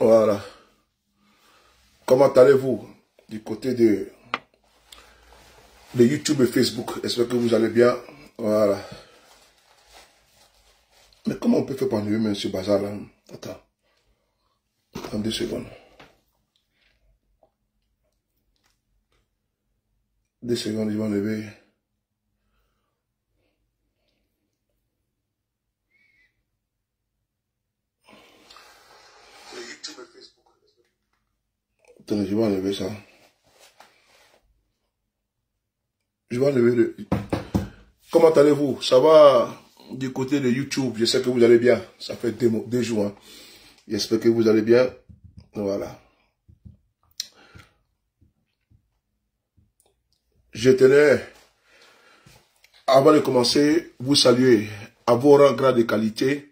Voilà. Comment allez-vous du côté de YouTube et Facebook? J'espère que vous allez bien. Voilà. Mais comment on peut faire pour enlever M. Bazar là? Attends. En 2 secondes. 2 secondes, je vais enlever. Attendez, je vais enlever ça. Je vais enlever le... Comment allez-vous? Ça va du côté de YouTube? Je sais que vous allez bien. Ça fait 2 jours. Hein. J'espère que vous allez bien. Voilà. Je tenais, avant de commencer, vous saluer à vos rangs, grades et qualités.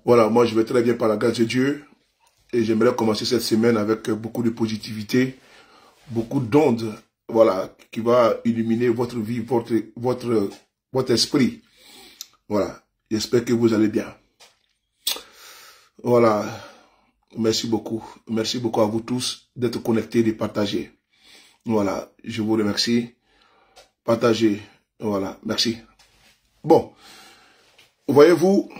Voilà, moi je vais très bien par la grâce de Dieu. Et j'aimerais commencer cette semaine avec beaucoup de positivité, beaucoup d'ondes, voilà, qui va illuminer votre vie, votre esprit. Voilà, j'espère que vous allez bien. Voilà, merci beaucoup à vous tous d'être connectés et de partager. Voilà, je vous remercie. Partagez, voilà, merci. Bon, voyez-vous,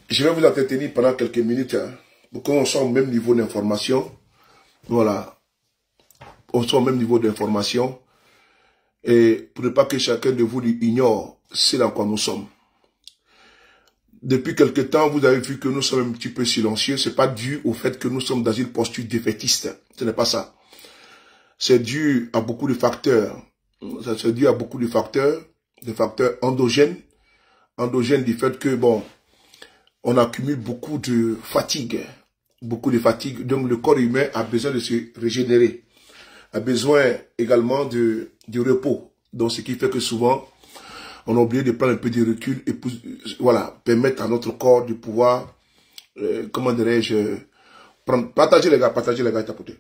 je vais vous entretenir pendant quelques minutes, hein, pour qu'on soit au même niveau d'information. Voilà. On soit au même niveau d'information. Et pour ne pas que chacun de vous ignore ce dans quoi nous sommes. Depuis quelque temps, vous avez vu que nous sommes un petit peu silencieux. Ce n'est pas dû au fait que nous sommes dans une posture défaitiste. Ce n'est pas ça. C'est dû à beaucoup de facteurs. C'est dû à beaucoup de facteurs endogènes. Endogènes du fait que, bon, on accumule beaucoup de fatigue. Beaucoup de fatigue. Donc le corps humain a besoin de se régénérer. A besoin également de repos. Donc ce qui fait que souvent, on a oublié de prendre un peu de recul et pour, voilà, permettre à notre corps de pouvoir, comment dirais-je, partager les gars, tapoter.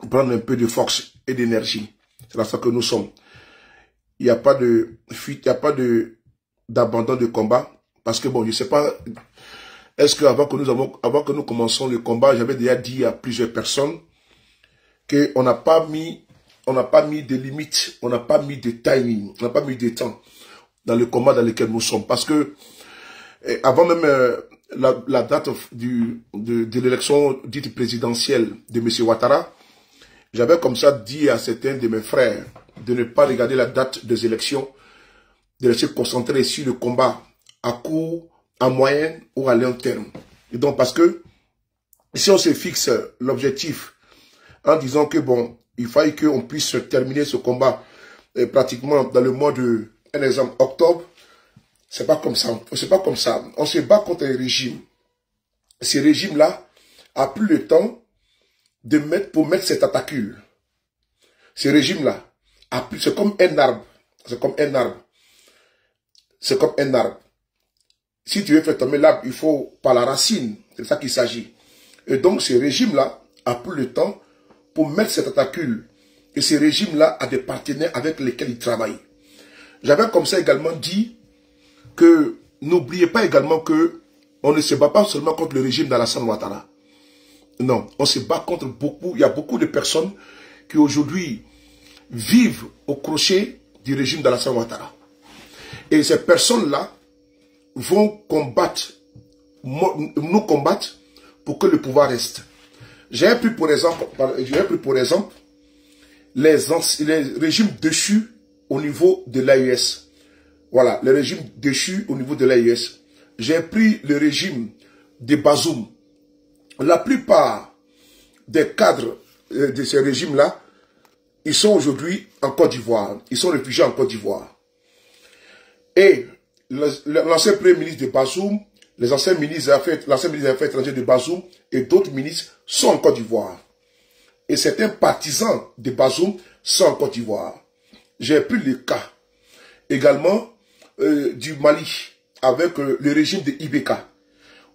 Prendre un peu de force et d'énergie. C'est là ça que nous sommes. Il n'y a pas de fuite, il n'y a pas d'abandon de combat. Parce que bon, je ne sais pas, est-ce qu'avant que nous commençons le combat, j'avais déjà dit à plusieurs personnes qu'on n'a pas mis de limites, on n'a pas mis de timing, on n'a pas mis de temps dans le combat dans lequel nous sommes. Parce que avant même la date de l'élection dite présidentielle de M. Ouattara, j'avais comme ça dit à certains de mes frères de ne pas regarder la date des élections, de rester concentré sur le combat à court, à moyen ou à long terme. Et donc parce que si on se fixe l'objectif en disant que bon, il fallait qu'on puisse terminer ce combat pratiquement dans le mois de, un exemple, octobre, c'est pas comme ça. C'est pas comme ça. On se bat contre un régime. Ce régime-là a plus le temps de pour mettre cette attaque. Ce régime-là a plus, c'est comme un arbre. C'est comme un arbre. C'est comme un arbre. Si tu veux faire tomber l'arbre, il faut par la racine. C'est de ça qu'il s'agit. Et donc, ce régime-là a plus le temps pour mettre cette attaque. Et ce régime-là a des partenaires avec lesquels il travaille. J'avais comme ça également dit que n'oubliez pas également que on ne se bat pas seulement contre le régime d'Alassane Ouattara. Non, on se bat contre beaucoup, il y a beaucoup de personnes qui aujourd'hui vivent au crochet du régime d'Alassane Ouattara. Et ces personnes-là vont combattre, nous combattre pour que le pouvoir reste. J'ai pris pour exemple les régimes déchus au niveau de l'AES. Voilà, les régimes déchus au niveau de l'AES. J'ai pris le régime de Bazoum. La plupart des cadres de ces régimes-là, ils sont aujourd'hui en Côte d'Ivoire. Ils sont réfugiés en Côte d'Ivoire. Et l'ancien premier ministre de Bazoum, l'ancien ministre des Affaires étrangères de Bazoum et d'autres ministres sont en Côte d'Ivoire. Et certains partisans de Bazoum sont en Côte d'Ivoire. J'ai pris le cas également du Mali avec le régime de Ibeka.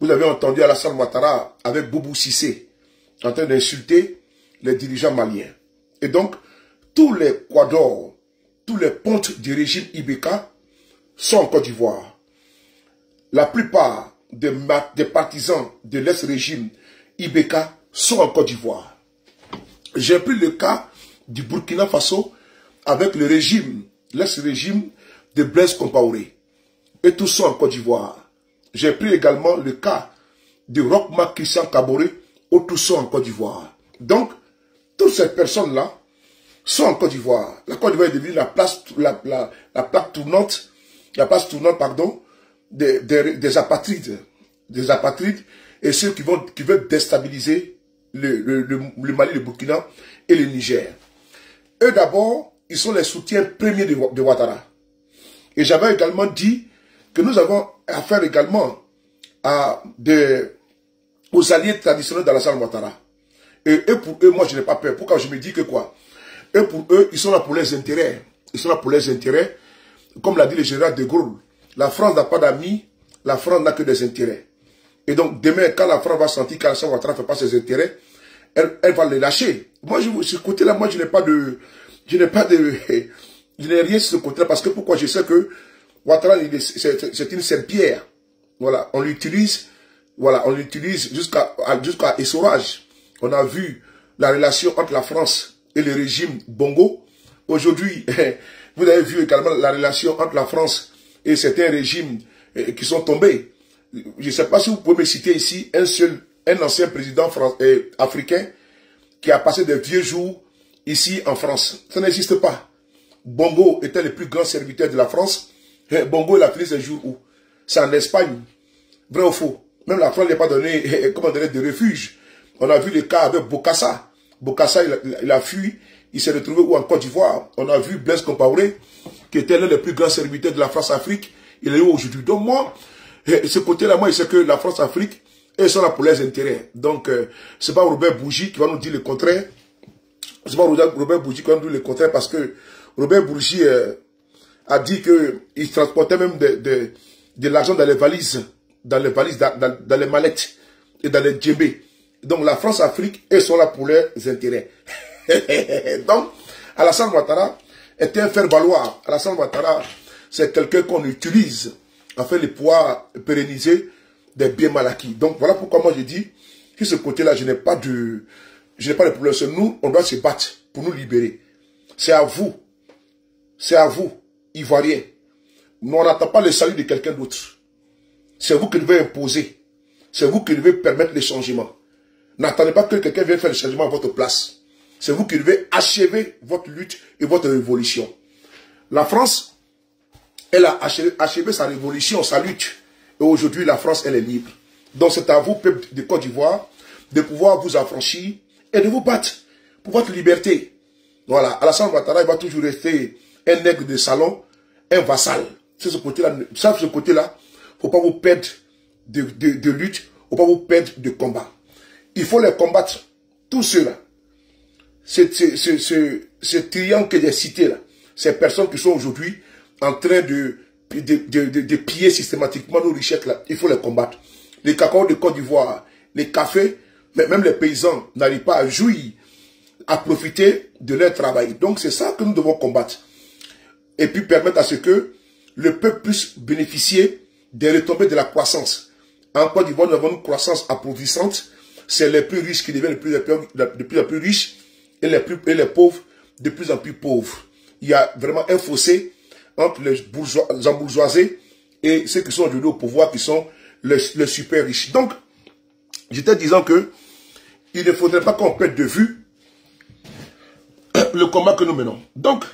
Vous avez entendu Alassane Ouattara avec Boubou Cissé en train d'insulter les dirigeants maliens. Et donc, tous les quadors, tous les pontes du régime Ibeka sont en Côte d'Ivoire. La plupart des partisans de l'ex-régime Ibeka sont en Côte d'Ivoire. J'ai pris le cas du Burkina Faso avec le régime, l'ex-régime de Blaise Compaoré. Et tous sont en Côte d'Ivoire. J'ai pris également le cas de Rochma Christian Kaboré, où tous sont en Côte d'Ivoire. Donc, toutes ces personnes-là sont en Côte d'Ivoire. La Côte d'Ivoire est devenue la place tournante, pardon, des apatrides. Des apatrides et ceux qui veulent déstabiliser le Mali, le Burkina et le Niger. Eux d'abord, ils sont les soutiens premiers de Ouattara. Et j'avais également dit que nous avons affaire également aux alliés traditionnels d'Alassane Ouattara. Et eux, pour eux, moi je n'ai pas peur. Pourquoi je me dis que quoi? Eux, pour eux, ils sont là pour leurs intérêts. Ils sont là pour leurs intérêts. Comme l'a dit le général de Gaulle, la France n'a pas d'amis, la France n'a que des intérêts. Et donc, demain, quand la France va sentir qu'Alassane Ouattara ne fait pas ses intérêts, elle va les lâcher. Moi, ce côté-là, moi, je n'ai rien sur ce côté-là, parce que pourquoi? Je sais que Ouattara, c'est une serpillère. Voilà, on l'utilise jusqu'à essorage. On a vu la relation entre la France et le régime Bongo. Aujourd'hui, vous avez vu également la relation entre la France et certains régimes qui sont tombés. Je ne sais pas si vous pouvez me citer ici un ancien président africain qui a passé des vieux jours ici en France. Ça n'existe pas. Bongo était le plus grand serviteur de la France. Bongo, il a fini ses jours où? C'est en Espagne. Vrai ou faux? Même la France n'a pas donné, de refuge. On a vu le cas avec Bokassa. Bokassa, il a fui. Il s'est retrouvé où? En Côte d'Ivoire. On a vu Blaise Compaoré, qui était l'un des plus grands serviteurs de la France-Afrique. Il est où aujourd'hui? Donc moi, ce côté-là, moi, je sais que la France-Afrique, ils sont là pour les intérêts. Donc, c'est pas Robert Bourgi qui va nous dire le contraire. C'est pas Robert Bourgi qui va nous dire le contraire, parce que Robert Bourgi a dit qu'il transportait même de l'argent dans les valises, dans les mallettes et dans les djembés. Donc, la France-Afrique, ils sont là pour leurs intérêts. Donc, Alassane Ouattara était un faire-valoir. Alassane Ouattara, c'est quelqu'un qu'on utilise afin de pouvoir pérenniser des biens mal acquis. Donc, voilà pourquoi moi je dis que ce côté-là, je n'ai pas de problème. C'est nous, on doit se battre pour nous libérer. C'est à vous, Ivoiriens. Nous, on n'attend pas le salut de quelqu'un d'autre. C'est vous qui devez imposer. C'est vous qui devez permettre les changements. N'attendez pas que quelqu'un vienne faire le changement à votre place. C'est vous qui devez achever votre lutte et votre révolution. La France, elle a achevé sa révolution, sa lutte. Et aujourd'hui, la France, elle est libre. Donc c'est à vous, peuple de Côte d'Ivoire, de pouvoir vous affranchir et de vous battre pour votre liberté. Voilà, Alassane Ouattara, il va toujours rester un nègre de salon, un vassal. C'est ce côté-là. Ce côté-là, il ne faut pas vous perdre de lutte, il ne faut pas vous perdre de combat. Il faut les combattre, tous ceux-là. Ce triangle que j'ai cité là, ces personnes qui sont aujourd'hui en train de piller systématiquement nos richesses là, il faut les combattre. Les cacao de Côte d'Ivoire, les cafés, mais même les paysans n'arrivent pas à jouir, à profiter de leur travail. Donc c'est ça que nous devons combattre. Et puis permettre à ce que le peuple puisse bénéficier des retombées de la croissance. En Côte d'Ivoire, nous avons une croissance appauvrissante. C'est les plus riches qui deviennent de plus en plus riches et les pauvres de plus en plus pauvres. Il y a vraiment un fossé entre les embourgeoisés et ceux qui sont aujourd'hui au pouvoir, qui sont les super riches. Donc, j'étais disant que il ne faudrait pas qu'on perde de vue le combat que nous menons. Donc,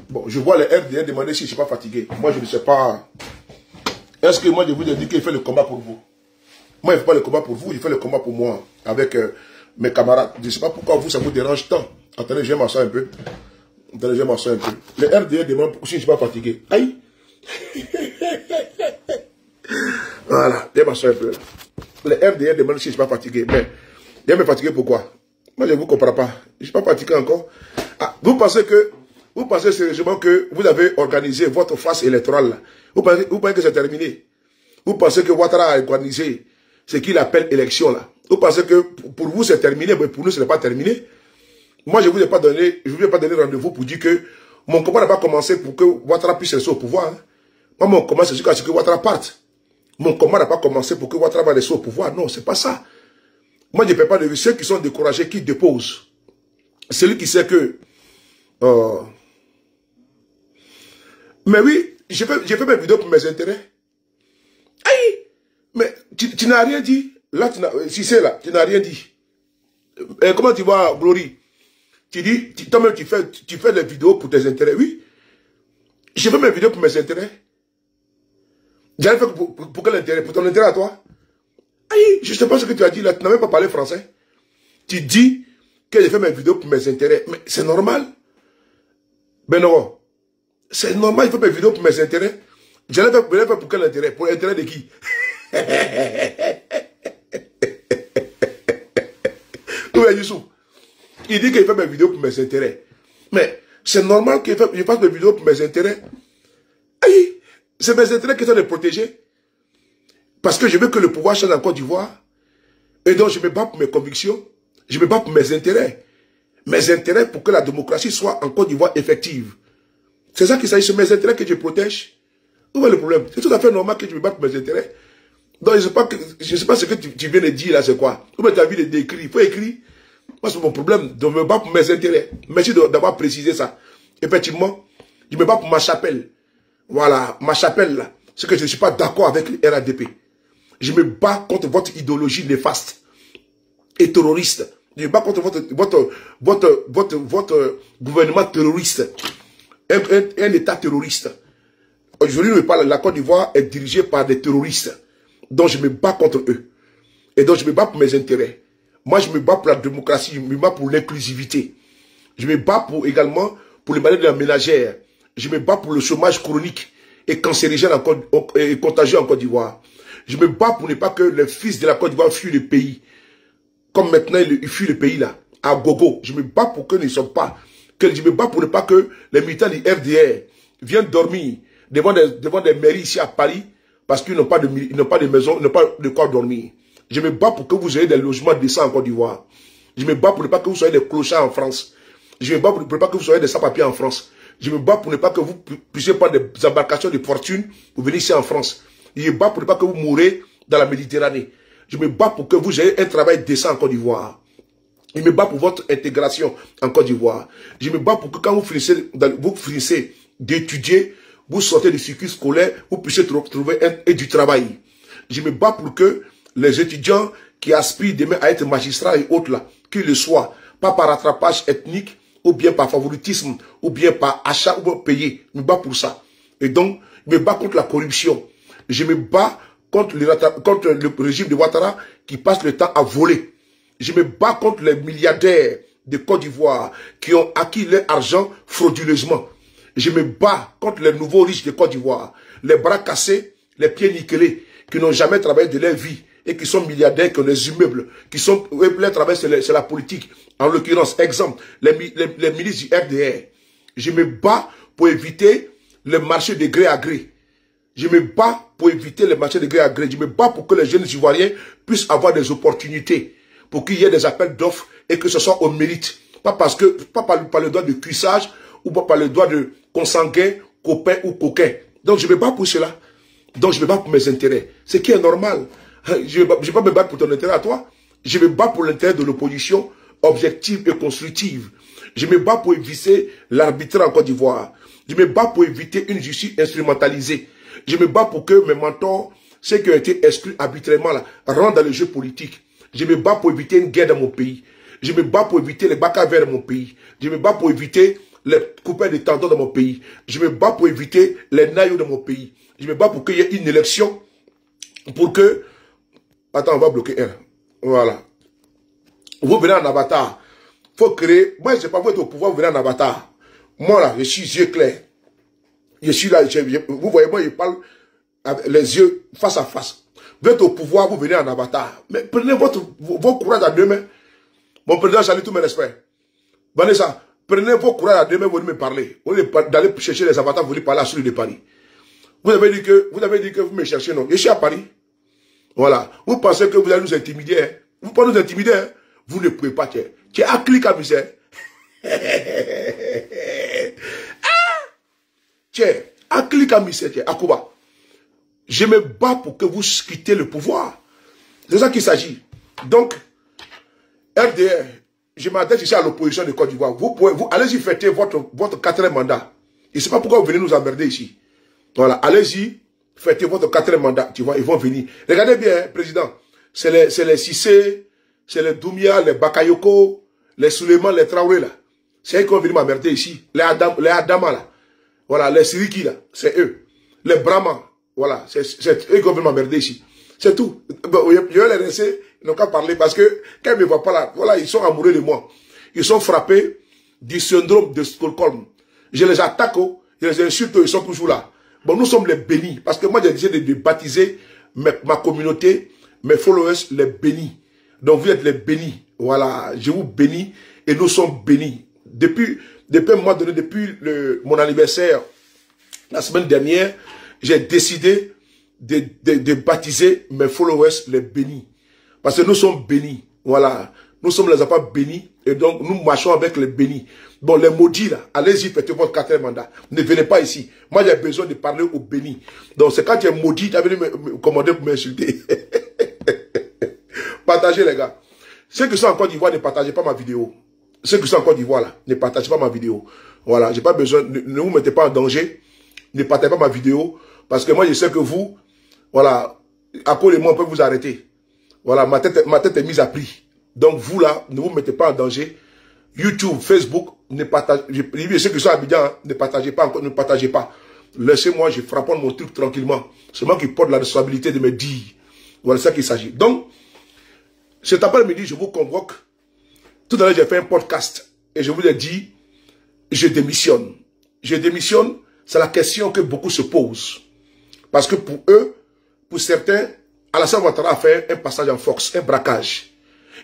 bon, je vois les RDR demander si je ne suis pas fatigué. Moi, je ne sais pas. Est-ce que moi, je vous ai dit qu'il fait le combat pour vous? Moi, il ne fait pas le combat pour vous, il fait le combat pour moi, avec mes camarades. Je ne sais pas pourquoi vous, ça vous dérange tant. Attendez, je vais m'asseoir un peu. Attendez, je vais m'asseoir un peu. Les RDR demandent si je ne suis pas fatigué. Aïe! Voilà, je vais m'asseoir un peu. Les RDR demandent si je ne suis pas fatigué. Mais, je vais me fatiguer pourquoi? Moi, je ne vous comprends pas. Je ne suis pas fatigué encore. Ah, vous pensez sérieusement que vous avez organisé votre phase électorale là. Vous pensez que c'est terminé? Vous pensez que Ouattara a organisé ce qu'il appelle élection là? Vous pensez que pour vous c'est terminé, mais pour nous ce n'est pas terminé? Moi je ne vous ai pas donné rendez-vous pour dire que mon combat n'a pas commencé pour que Ouattara puisse rester au pouvoir. Hein. Moi mon combat c'est jusqu'à ce que Ouattara parte. Mon combat n'a pas commencé pour que Ouattara va rester au pouvoir. Non, c'est pas ça. Moi, je ne peux pas de ceux qui sont découragés, qui déposent. Celui qui sait que... mais oui, j'ai fait mes vidéos pour mes intérêts. Aïe! Mais tu n'as rien dit. Là, si c'est là, tu n'as rien dit. Comment tu vois, Glory? Tu dis, toi-même, tu fais des vidéos pour tes intérêts. Oui. J'ai fait mes vidéos pour mes intérêts. J'avais fait pour quel intérêt? Pour ton intérêt à toi? Aïe, je ne sais pas ce que tu as dit là. Tu n'as même pas parlé français. Tu dis que j'ai fait mes vidéos pour mes intérêts. Mais c'est normal. Ben non. C'est normal, il fait mes vidéos pour mes intérêts. Je l'ai fait pour quel intérêt? Pour l'intérêt de qui? Il dit qu'il fait mes vidéos pour mes intérêts. Mais c'est normal que je fasse mes vidéos pour mes intérêts. Aïe, c'est mes intérêts qui sont de protéger. Parce que je veux que le pouvoir change en Côte d'Ivoire. Et donc je me bats pour mes convictions. Je me bats pour mes intérêts. Mes intérêts pour que la démocratie soit en Côte d'Ivoire effective. C'est ça qu'il s'agit, c'est mes intérêts que je protège. Où est le problème? C'est tout à fait normal que je me batte pour mes intérêts. Donc je ne sais pas ce que tu viens de dire là, c'est quoi? Ou bien tu as envie d'écrire. Il faut écrire. Moi, c'est mon problème de me battre pour mes intérêts. Merci d'avoir précisé ça. Effectivement, je me bats pour ma chapelle. Voilà, ma chapelle là. C'est que je ne suis pas d'accord avec le RADP. Je me bats contre votre idéologie néfaste et terroriste. Je me bats contre votre gouvernement terroriste. Un État terroriste. Aujourd'hui, la Côte d'Ivoire est dirigée par des terroristes. Donc, je me bats contre eux. Et donc, je me bats pour mes intérêts. Moi, je me bats pour la démocratie, je me bats pour l'inclusivité. Je me bats également pour les maladies de la ménagère. Je me bats pour le chômage chronique et cancérigène et contagieux en Côte d'Ivoire. Je me bats pour ne pas que les fils de la Côte d'Ivoire fuient le pays. Comme maintenant, ils fuient le pays là, à gogo. Je me bats pour que ne soient pas... je me bats pour ne pas que les militants du FDR viennent dormir devant des mairies ici à Paris parce qu'ils n'ont pas de maison, ils n'ont pas de quoi dormir. Je me bats pour que vous ayez des logements décents en Côte d'Ivoire. Je me bats pour ne pas que vous soyez des clochards en France. Je me bats pour ne pas que vous soyez des sans-papiers en France. Je me bats pour ne pas que vous puissiez prendre des embarcations de fortune pour venir ici en France. Je me bats pour ne pas que vous mourrez dans la Méditerranée. Je me bats pour que vous ayez un travail décent en Côte d'Ivoire. Je me bats pour votre intégration en Côte d'Ivoire. Je me bats pour que quand vous finissez d'étudier, vous sortez du circuit scolaire, vous puissiez trouver du travail. Je me bats pour que les étudiants qui aspirent demain à être magistrats et autres là, qu'ils le soient, pas par rattrapage ethnique, ou bien par favoritisme, ou bien par achat, ou bien payé. Je me bats pour ça. Et donc, je me bats contre la corruption. Je me bats contre le régime de Ouattara qui passe le temps à voler. Je me bats contre les milliardaires de Côte d'Ivoire qui ont acquis leur argent frauduleusement. Je me bats contre les nouveaux riches de Côte d'Ivoire, les bras cassés, les pieds nickelés, qui n'ont jamais travaillé de leur vie et qui sont milliardaires, qui ont des immeubles, qui sont, leur travail c'est la politique. En l'occurrence, exemple, les milices du FDR. Je me bats pour éviter le marché de gré à gré. Je me bats pour éviter le marché de gré à gré. Je me bats pour que les jeunes Ivoiriens puissent avoir des opportunités, pour qu'il y ait des appels d'offres et que ce soit au mérite. Pas par le droit de cuissage ou pas par le droit de consanguin, copain ou coquin. Donc je me bats pour cela. Donc je me bats pour mes intérêts. Ce qui est normal. Je ne vais pas me battre pour ton intérêt à toi. Je me bats pour l'intérêt de l'opposition objective et constructive. Je me bats pour éviter l'arbitraire en Côte d'Ivoire. Je me bats pour éviter une justice instrumentalisée. Je me bats pour que mes mentors, ceux qui ont été exclus arbitrairement, là, rentrent dans le jeu politique. Je me bats pour éviter une guerre dans mon pays. Je me bats pour éviter les bacs à verre dans mon pays. Je me bats pour éviter les coupeurs de tendons dans mon pays. Je me bats pour éviter les naïos dans mon pays. Je me bats pour qu'il y ait une élection pour que... Attends, on va bloquer un. Voilà. Vous venez en avatar. Il faut créer... Moi, je ne sais pas, vous êtes au pouvoir, vous venez en avatar. Moi, là, je suis yeux clairs. Je suis là, vous voyez, moi, je parle avec les yeux face à face. Vous êtes au pouvoir, vous venez en avatar. Mais prenez vos courage à deux mains. Mon président, j'allais tous mes respects. Vanessa, prenez vos courage à deux mains, vous venez me parler. Vous venez d'aller chercher les avatars, vous venez parler à celui de Paris. Vous avez dit que vous me cherchez, non. Je suis à Paris. Voilà. Vous pensez que vous allez nous intimider. Hein? Vous pouvez nous intimider. Hein? Vous ne pouvez pas. Tu es à clic à misère. Tu es à clic à misère. À Cuba. Je me bats pour que vous quittez le pouvoir. C'est ça qu'il s'agit. Donc, RDR, je m'adresse ici à l'opposition de Côte d'Ivoire. Vous allez-y fêter votre 4e mandat. Je ne sais pas pourquoi vous venez nous emmerder ici. Voilà, allez-y, fêtez votre 4e mandat. Tu vois, ils vont venir. Regardez bien, hein, président. C'est les Cissé, c'est les Doumia, les Bakayoko, les Suleiman, les Traoré là. C'est eux qui vont venir m'emmerder ici. Les Adama là. Voilà, les Siriki là. C'est eux. Les Brahma. Voilà, c'est eux qui vont venir m'emmerder ici. C'est tout. Bon, je vais les laisser, ils n'ont qu'à parler parce que quand ils ne me voient pas là, voilà, ils sont amoureux de moi. Ils sont frappés du syndrome de Stockholm. Je les attaque, je les insulte, ils sont toujours là. Bon, nous sommes les bénis. Parce que moi, j'ai décidé de baptiser ma communauté, mes followers, les bénis. Donc, vous êtes les bénis. Voilà, je vous bénis et nous sommes bénis. Depuis un mois donné, depuis mon anniversaire, la semaine dernière, j'ai décidé de baptiser mes followers les bénis. Parce que nous sommes bénis. Voilà. Nous sommes les enfants bénis. Et donc, nous marchons avec les bénis. Bon, les maudits, là, allez-y, faites votre 4e mandat. Ne venez pas ici. Moi, j'ai besoin de parler aux bénis. Donc, c'est quand tu es maudit, tu as venu me commander pour m'insulter. Partagez, les gars. Ceux qui sont en Côte d'Ivoire, ne partagez pas ma vidéo. Ceux qui sont en Côte d'Ivoire, là, ne partagez pas ma vidéo. Voilà, j'ai pas besoin, ne vous mettez pas en danger. Ne partagez pas ma vidéo. Parce que moi, je sais que vous, voilà, à cause de moi, on peut vous arrêter. Voilà, ma tête est mise à prix. Donc, vous, là, ne vous mettez pas en danger. YouTube, Facebook, ne partagez, ceux qui sont à Abidjan, hein, ne partagez pas encore, ne partagez pas. Laissez-moi, je frappe mon truc tranquillement. C'est moi qui porte la responsabilité de me dire. Voilà, c'est ça qu'il s'agit. Donc, cet après-midi, je vous convoque. Tout à l'heure, j'ai fait un podcast et je vous ai dit, je démissionne. Je démissionne, c'est la question que beaucoup se posent. Parce que pour eux, pour certains, Alassane Ouattara a fait un passage en force, un braquage.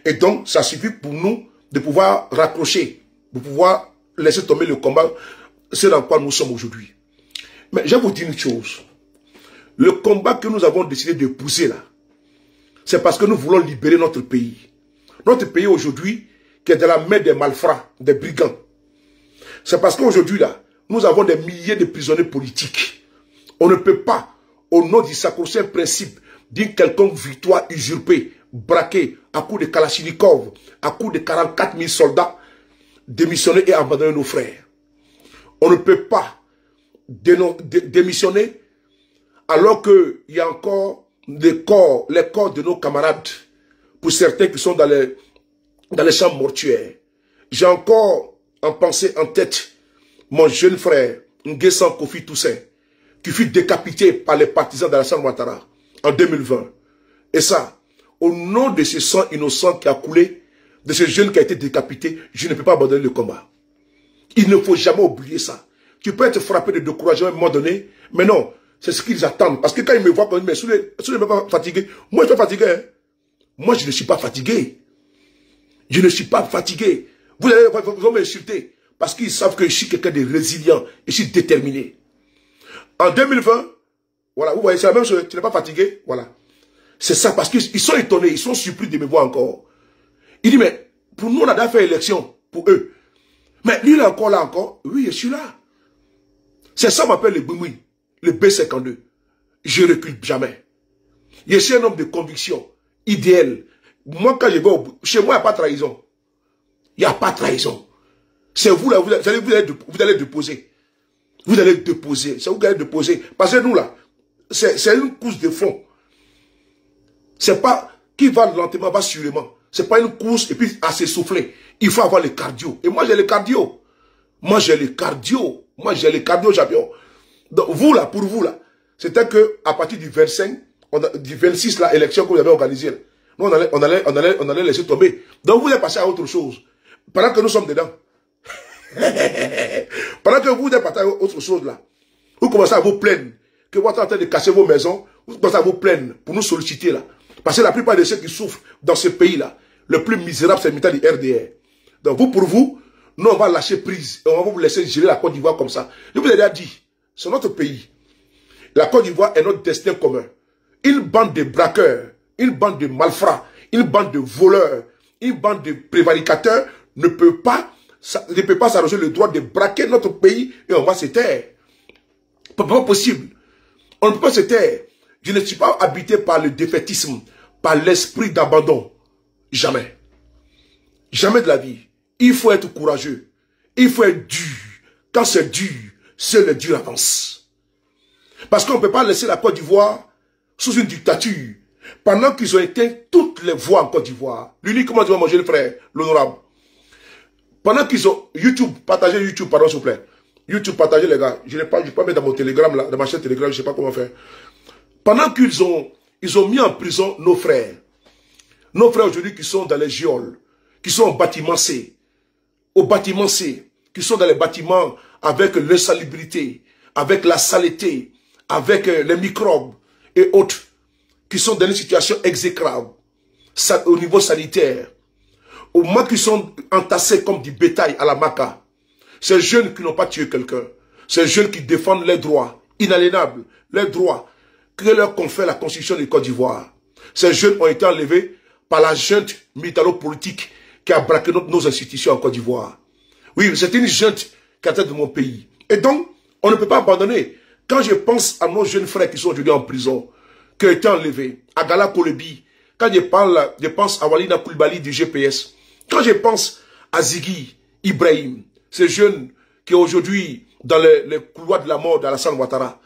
Et donc, ça suffit pour nous de pouvoir raccrocher, de pouvoir laisser tomber le combat, c'est dans quoi nous sommes aujourd'hui. Mais je vais vous dire une chose. Le combat que nous avons décidé de pousser là, c'est parce que nous voulons libérer notre pays. Notre pays aujourd'hui, qui est dans la main des malfrats, des brigands. C'est parce qu'aujourd'hui là, nous avons des milliers de prisonniers politiques. On ne peut pas, au nom du sacro-saint principe d'une quelconque victoire usurpée, braquée à coups de Kalachnikov, à coups de 44 000 soldats, démissionner et abandonner nos frères. On ne peut pas démissionner alors qu'il y a encore les corps de nos camarades, pour certains qui sont dans les chambres mortuaires. J'ai encore en pensée, en tête, mon jeune frère, Nguessan Kofi Toussaint, qui fut décapité par les partisans d'Alassane Ouattara en 2020. Et ça, au nom de ce sang innocent qui a coulé, de ce jeune qui a été décapité, je ne peux pas abandonner le combat. Il ne faut jamais oublier ça. Tu peux être frappé de découragement à un moment donné, mais non, c'est ce qu'ils attendent. Parce que quand ils me voient, quand ils me disent, mais je ne suis pas fatigué. Moi, je suis fatigué. Hein? Moi, je ne suis pas fatigué. Je ne suis pas fatigué. Vous allez m'insulter. Parce qu'ils savent que je suis quelqu'un de résilient. Et je suis déterminé. En 2020, voilà, vous voyez, c'est la même chose. Tu n'es pas fatigué. Voilà. C'est ça, parce qu'ils sont étonnés. Ils sont surpris de me voir encore. Il dit, mais pour nous, on a déjà fait élection. Pour eux. Mais lui, il est encore là encore. Oui, je suis là. C'est ça qu'on m'appelle le Boumoui. Le B52. Je recule jamais. Je suis un homme de conviction. Idéal. Moi, quand je vais chez moi, il n'y a pas de trahison. Il n'y a pas de trahison. C'est vous là, vous allez déposer. Vous allez déposer. C'est vous qui allez déposer. Parce que nous là, c'est une course de fond. C'est pas qui va lentement, va sûrement. C'est pas une course et puis à s'essouffler. Il faut avoir le cardio. Et moi j'ai le cardio. Moi j'ai le cardio. Moi j'ai le cardio champion. Donc vous là, pour vous là, c'était que à partir du 25, du 26 là, élection que vous avez organisée. Nous on allait laisser tomber. Donc vous allez passer à autre chose. Pendant que nous sommes dedans. Pendant que vous êtes passé à autre chose là. Vous commencez à vous plaindre. Que vous êtes en train de casser vos maisons. Vous commencez à vous plaindre pour nous solliciter là. Parce que la plupart de ceux qui souffrent dans ce pays là, le plus misérable c'est le militant du RDR. Donc vous pour vous, nous on va lâcher prise. Et on va vous laisser gérer la Côte d'Ivoire comme ça. Je vous ai déjà dit, c'est notre pays. La Côte d'Ivoire est notre destin commun. Une bande de braqueurs, une bande de malfrats, une bande de voleurs, une bande de prévaricateurs ne peut pas s'arroger le droit de braquer notre pays et on va se taire. Pas possible. On ne peut pas se taire. Je ne suis pas habité par le défaitisme, par l'esprit d'abandon. Jamais. Jamais de la vie. Il faut être courageux. Il faut être dur. Quand c'est dur, seul le dur avance. Parce qu'on ne peut pas laisser la Côte d'Ivoire sous une dictature. Pendant qu'ils ont éteint toutes les voix en Côte d'Ivoire. L'uniquement dit, mon jeune frère, l'honorable. Pendant qu'ils ont... YouTube, partagez YouTube, pardon, s'il vous plaît. YouTube, partagez les gars. Je ne vais pas mettre dans mon télégramme, là, dans ma chaîne télégramme, je ne sais pas comment faire. Pendant qu'ils ont mis en prison nos frères. Nos frères aujourd'hui qui sont dans les geôles, qui sont au bâtiment C. Au bâtiment C. Qui sont dans les bâtiments avec l'insalubrité, avec la saleté, avec les microbes et autres. Qui sont dans une situation exécrable. Au niveau sanitaire. Au moment qu'ils sont entassés comme du bétail à la maca. Ces jeunes qui n'ont pas tué quelqu'un. Ces jeunes qui défendent les droits inaliénables. Les droits que leur confère la Constitution de Côte d'Ivoire. Ces jeunes ont été enlevés par la junte militaro-politique qui a braqué nos institutions en Côte d'Ivoire. Oui, c'est une junte qui a tête de mon pays. Et donc, on ne peut pas abandonner. Quand je pense à nos jeunes frères qui sont aujourd'hui en prison, qui ont été enlevés, à Gala Kolebi, quand je pense à Walina Koulibaly du GPS, quand je pense à Ziggy Ibrahim, ces jeunes qui aujourd'hui dans les couloirs de la mort d'Alassane Ouattara,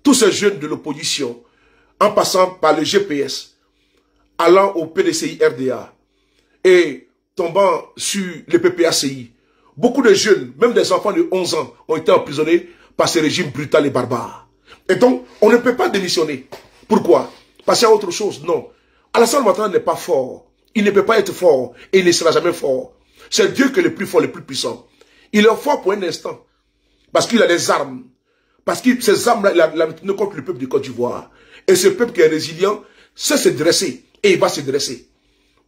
tous ces jeunes de l'opposition, en passant par le GPS, allant au PDCI RDA et tombant sur le PPACI, beaucoup de jeunes, même des enfants de 11 ans, ont été emprisonnés par ce régime brutal et barbare. Et donc, on ne peut pas démissionner. Pourquoi? Parce qu'il y a autre chose. Non. Alassane Ouattara n'est pas fort. Il ne peut pas être fort et il ne sera jamais fort. C'est Dieu qui est le plus fort, le plus puissant. Il est fort pour un instant. Parce qu'il a des armes. Parce que ces armes-là, il a maintenu contre le peuple de Côte d'Ivoire. Et ce peuple qui est résilient, sait se dresser. Et il va se dresser.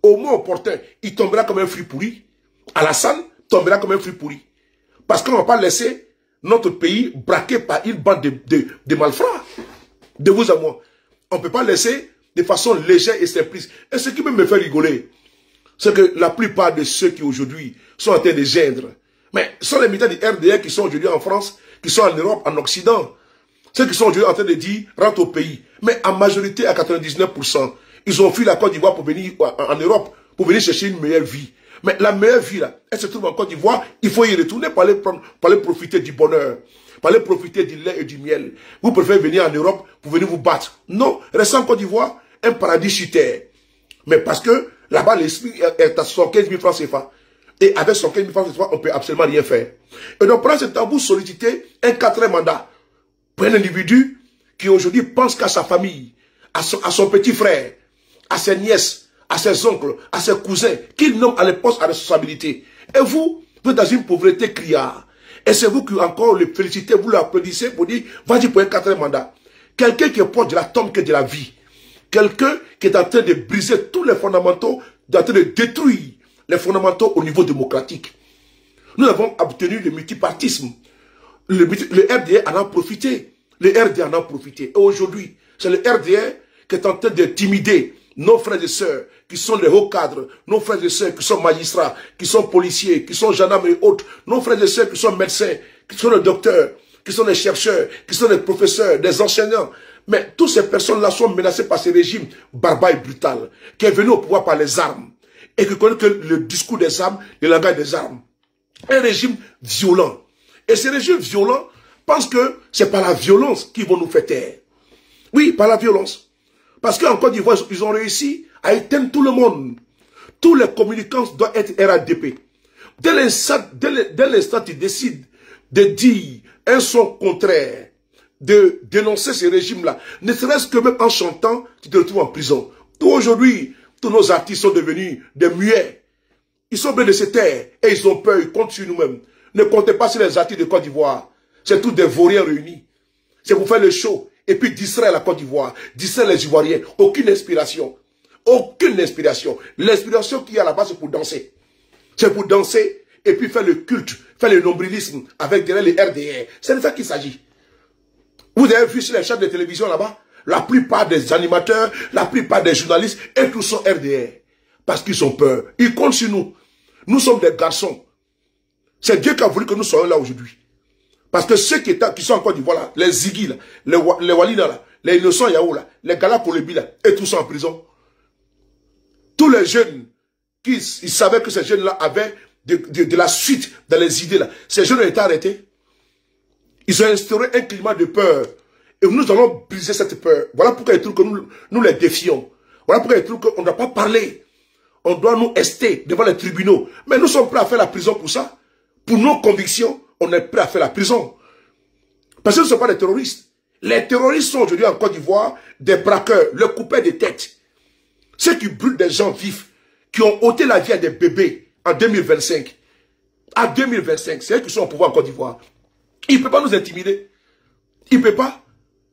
Au moment opportun, il tombera comme un fruit pourri. Alassane tombera comme un fruit pourri. Parce qu'on ne va pas laisser notre pays braqué par une bande de malfrats. De vous à moi. On ne peut pas laisser de façon légère et simpliste. Et ce qui me fait rigoler, c'est que la plupart de ceux qui aujourd'hui sont en train de gendre, mais ce sont les militaires du RDR qui sont aujourd'hui en France, qui sont en Europe, en Occident. Ceux qui sont aujourd'hui en train de dire, rentre au pays. Mais en majorité, à 99%, ils ont fui la Côte d'Ivoire pour venir en Europe, pour venir chercher une meilleure vie. Mais la meilleure vie, là, elle se trouve en Côte d'Ivoire, il faut y retourner pour aller profiter du bonheur, pour aller profiter du lait et du miel. Vous préférez venir en Europe pour venir vous battre. Non, restez en Côte d'Ivoire, un paradis sur terre. Mais parce que là-bas, l'esprit est à 75 000 francs CFA. Et avec 75 000 francs CFA, on ne peut absolument rien faire. Et donc, pendant ce temps, vous sollicitez un 4e mandat pour un individu qui aujourd'hui pense qu'à sa famille, à son petit frère, à ses nièces, à ses oncles, à ses cousins, qu'il nomme à les postes à responsabilité. Et vous êtes dans une pauvreté criard. Et c'est vous qui encore le félicitez, vous l'applaudissez pour dire, vas-y pour un 4e mandat. Quelqu'un qui est proche de la tombe que de la vie. Quelqu'un qui est en train de briser tous les fondamentaux, en train de détruire les fondamentaux au niveau démocratique. Nous avons obtenu le multipartisme. Le RDR en a profité. Le RDR en a profité. Et aujourd'hui, c'est le RDR qui est en train d'intimider nos frères et sœurs, qui sont les hauts cadres, nos frères et sœurs qui sont magistrats, qui sont policiers, qui sont gendarmes et autres, nos frères et sœurs qui sont médecins, qui sont les docteurs, qui sont les chercheurs, qui sont les professeurs, des enseignants. Mais toutes ces personnes-là sont menacées par ce régime barbare et brutal, qui est venu au pouvoir par les armes, et qui connaît que le discours des armes, le langage des armes. Un régime violent. Et ce régime violent pense que c'est par la violence qu'ils vont nous faire taire. Oui, par la violence. Parce qu'en Côte d'Ivoire, ils ont réussi à éteindre tout le monde. Tous les communicants doivent être RADP. Dès l'instant qu'ils décident de dire un son contraire, de dénoncer ce régime-là, ne serait-ce que même en chantant, tu te retrouves en prison. Aujourd'hui, tous nos artistes sont devenus des muets. Ils sont obligés de se taire et ils ont peur, ils comptent sur nous-mêmes. Ne comptez pas sur les artistes de Côte d'Ivoire. C'est tous des vauriens réunis. C'est pour faire le show. Et puis distraire la Côte d'Ivoire, distraire les Ivoiriens. Aucune inspiration. Aucune inspiration. L'inspiration qu'il y a là-bas, c'est pour danser. C'est pour danser et puis faire le culte, faire le nombrilisme avec derrière les RDR. C'est de ça qu'il s'agit. Vous avez vu sur les chaînes de télévision là-bas, la plupart des animateurs, la plupart des journalistes, et tous sont RDR. Parce qu'ils ont peur. Ils comptent sur nous. Nous sommes des garçons. C'est Dieu qui a voulu que nous soyons là aujourd'hui. Parce que ceux qui sont en Côte d'Ivoire, les Ziggy, les Walina, les innocents Yahoo, là, les Gala Kolebi, là, et tous sont en prison. Tous les jeunes, ils savaient que ces jeunes-là avaient de la suite dans les idées, là. Ces jeunes ont été arrêtés. Ils ont instauré un climat de peur. Et nous allons briser cette peur. Voilà pourquoi il trouve que nous les défions. Voilà pourquoi il trouve qu'on ne doit pas parler. On doit nous rester devant les tribunaux. Mais nous sommes prêts à faire la prison pour ça. Pour nos convictions, on est prêts à faire la prison. Parce que ce ne sont pas des terroristes. Les terroristes sont aujourd'hui en Côte d'Ivoire des braqueurs, le coupeurs de tête. Ceux qui brûlent des gens vifs, qui ont ôté la vie à des bébés en 2025. À 2025, c'est eux qui sont au pouvoir en Côte d'Ivoire. Il ne peut pas nous intimider. Il ne peut pas.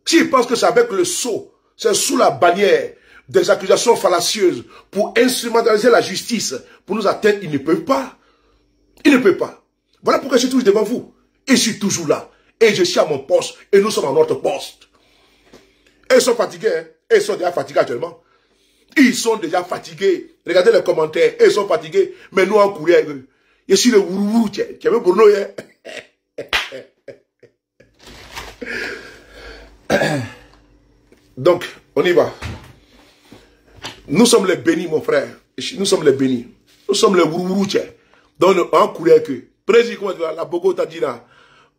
S'il pense que c'est avec le sceau, c'est sous la bannière des accusations fallacieuses pour instrumentaliser la justice, pour nous atteindre, ils ne peuvent pas. Ils ne peuvent pas. Voilà pourquoi je suis toujours devant vous. Et je suis toujours là. Et je suis à mon poste. Et nous sommes à notre poste. Et ils sont fatigués. Hein? Et ils sont déjà fatigués actuellement. Ils sont déjà fatigués. Regardez les commentaires. Et ils sont fatigués. Mais nous, on courait. Je suis le wourouou. Tu as vu pour nous, hein? Donc, on y va. Nous sommes les bénis, mon frère. Nous sommes les bénis. Nous sommes les wourouou. Donc, on courait que. Président, comment tu vas? La Bogota dit là.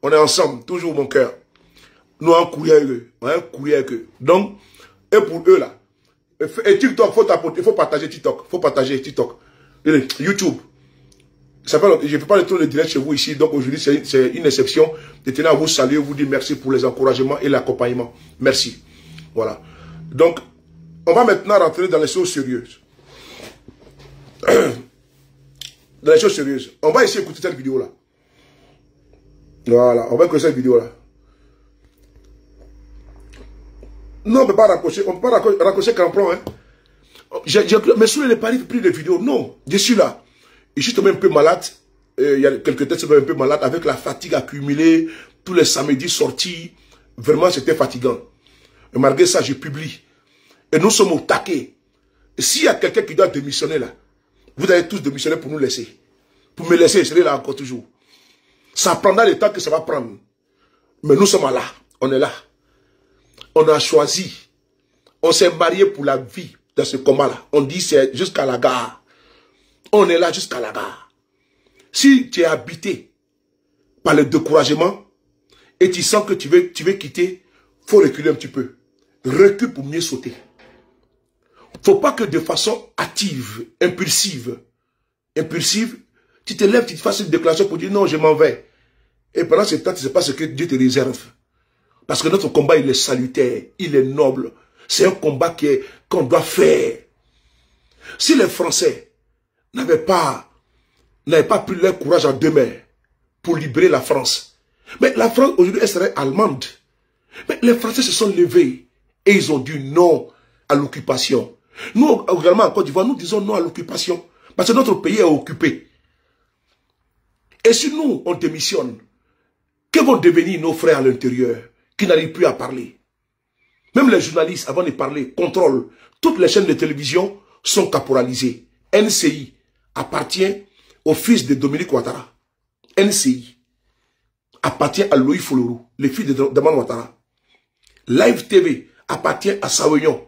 On est ensemble, toujours mon cœur. Nous en courir que. Donc, et pour eux là. Et TikTok, il faut partager TikTok. Il faut partager TikTok. YouTube. Je ne fais pas le tour de direct chez vous ici. Donc aujourd'hui, c'est une exception. Je tenais à vous saluer, vous dire merci pour les encouragements et l'accompagnement. Merci. Voilà. Donc, on va maintenant rentrer dans les choses sérieuses. Dans les choses sérieuses. On va essayer d'écouter cette vidéo là. Voilà, on va écouter cette vidéo-là. Non, on ne peut pas raccrocher, on ne peut pas raccrocher crampon. Hein. Mais sur les paris pris de vidéos, non, je suis là. Je suis tombé un peu malade. Il y a quelques temps, je suis un peu malade avec la fatigue accumulée, tous les samedis sortis. Vraiment, c'était fatigant. Et malgré ça, je publie. Et nous sommes au taquet. Et s'il y a quelqu'un qui doit démissionner là, vous allez tous démissionner pour nous laisser. Pour me laisser, je serai là encore toujours. Ça prendra le temps que ça va prendre. Mais nous sommes là. On est là. On a choisi. On s'est marié pour la vie dans ce combat-là. On dit c'est jusqu'à la gare. On est là jusqu'à la gare. Si tu es habité par le découragement et tu sens que tu veux quitter, il faut reculer un petit peu. Recule pour mieux sauter. Il ne faut pas que de façon hâtive, impulsive, tu te lèves, tu te fasses une déclaration pour dire non, je m'en vais. Et pendant ce temps, tu ne sais pas ce que Dieu te réserve. Parce que notre combat, il est salutaire, il est noble. C'est un combat qu'on doit faire. Si les Français n'avaient pas pris leur courage en deux mains pour libérer la France, mais la France aujourd'hui, elle serait allemande. Mais les Français se sont levés et ils ont dit non à l'occupation. Nous, également en Côte d'Ivoire, nous disons non à l'occupation. Parce que notre pays est occupé. Et si nous, on démissionne, que vont devenir nos frères à l'intérieur qui n'arrivent plus à parler? Même les journalistes, avant de parler, contrôlent. Toutes les chaînes de télévision sont caporalisées. NCI appartient au fils de Dominique Ouattara. NCI appartient à Loïc Folorou, le fils de Daman Ouattara. Live TV appartient à Saoignon.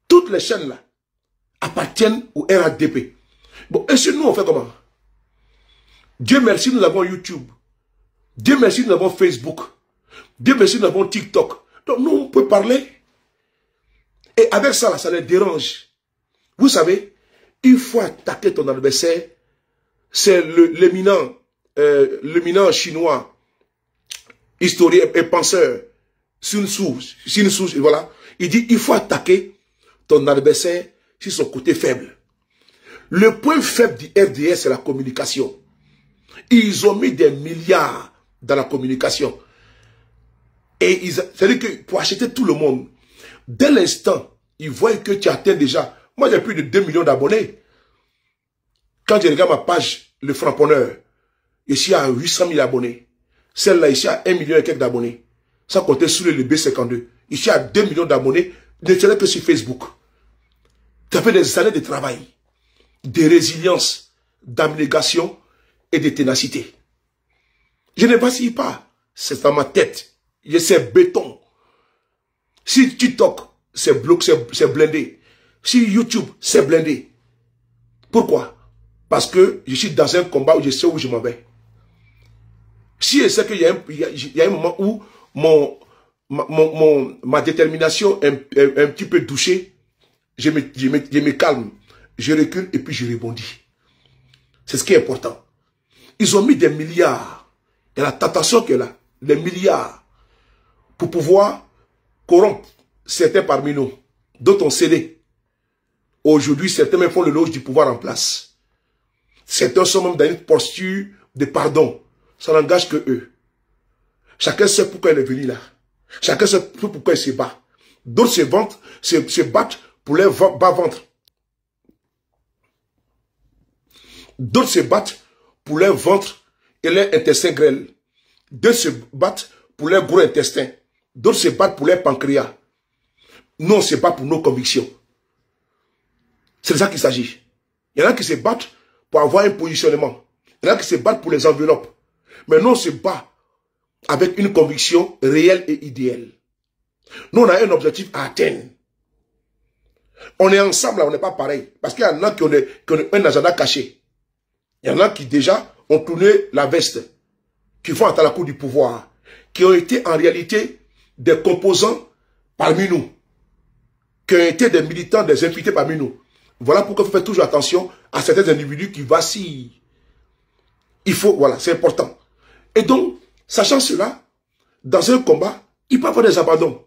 Toutes les chaînes là appartiennent au RADP. Bon, et si nous, on fait comment? Dieu merci, nous avons YouTube. Dieu merci, nous avons Facebook. Dieu merci, nous avons TikTok. Donc nous, on peut parler. Et avec ça, là, ça les dérange. Vous savez, il faut attaquer ton adversaire. C'est l'éminent chinois, historien et penseur, Sun Tzu, voilà. Il dit, il faut attaquer ton adversaire sur son côté faible. Le point faible du RDS, c'est la communication. Ils ont mis des milliards dans la communication. Et c'est-à-dire que pour acheter tout le monde, dès l'instant, ils voient que tu atteins déjà. Moi, j'ai plus de 2 millions d'abonnés. Quand je regarde ma page, le Frapponneur, ici à 800 000 abonnés. Celle-là, ici à 1 million et quelques d'abonnés. Sans compter sur le B52. Ici à 2 millions d'abonnés, ne serait que sur Facebook. Ça fait des années de travail, de résilience, d'abnégation et de ténacité. Je ne vacille pas. C'est dans ma tête. Je sais béton. Si TikTok, c'est bloqué, c'est blindé. Si YouTube, c'est blindé. Pourquoi? Parce que je suis dans un combat où je sais où je m'en vais. Si je sais qu'il y a un moment où ma détermination est un petit peu touchée, je me calme, je recule et puis je rebondis. C'est ce qui est important. Ils ont mis des milliards. Et la tentation qu'elle a, des milliards, pour pouvoir corrompre certains parmi nous. D'autres ont cédé. Aujourd'hui, certains même font le loge du pouvoir en place. Certains sont même dans une posture de pardon. Ça n'engage que eux. Chacun sait pourquoi il est venu là. Chacun sait pourquoi il se bat. D'autres se battent pour leur bas-ventre. D'autres se battent pour leur ventre et leur intestin grêle. D'autres se battent pour leur gros intestin. D'autres se battent pour leur pancréas. Nous, on se bat pour nos convictions. C'est de ça qu'il s'agit. Il y en a qui se battent pour avoir un positionnement. Il y en a qui se battent pour les enveloppes. Mais nous, on se bat avec une conviction réelle et idéale. Nous, on a un objectif à atteindre. On est ensemble, on n'est pas pareil. Parce qu'il y en a qui ont un agenda caché. Il y en a qui déjà ont tourné la veste, qui font à la cour du pouvoir, qui ont été en réalité des composants parmi nous, qui ont été des militants, des infiltrés parmi nous. Voilà pourquoi il faut faire toujours attention à certains individus qui vacillent. Il faut, voilà, c'est important. Et donc, sachant cela, dans un combat, il peut y avoir des abandons.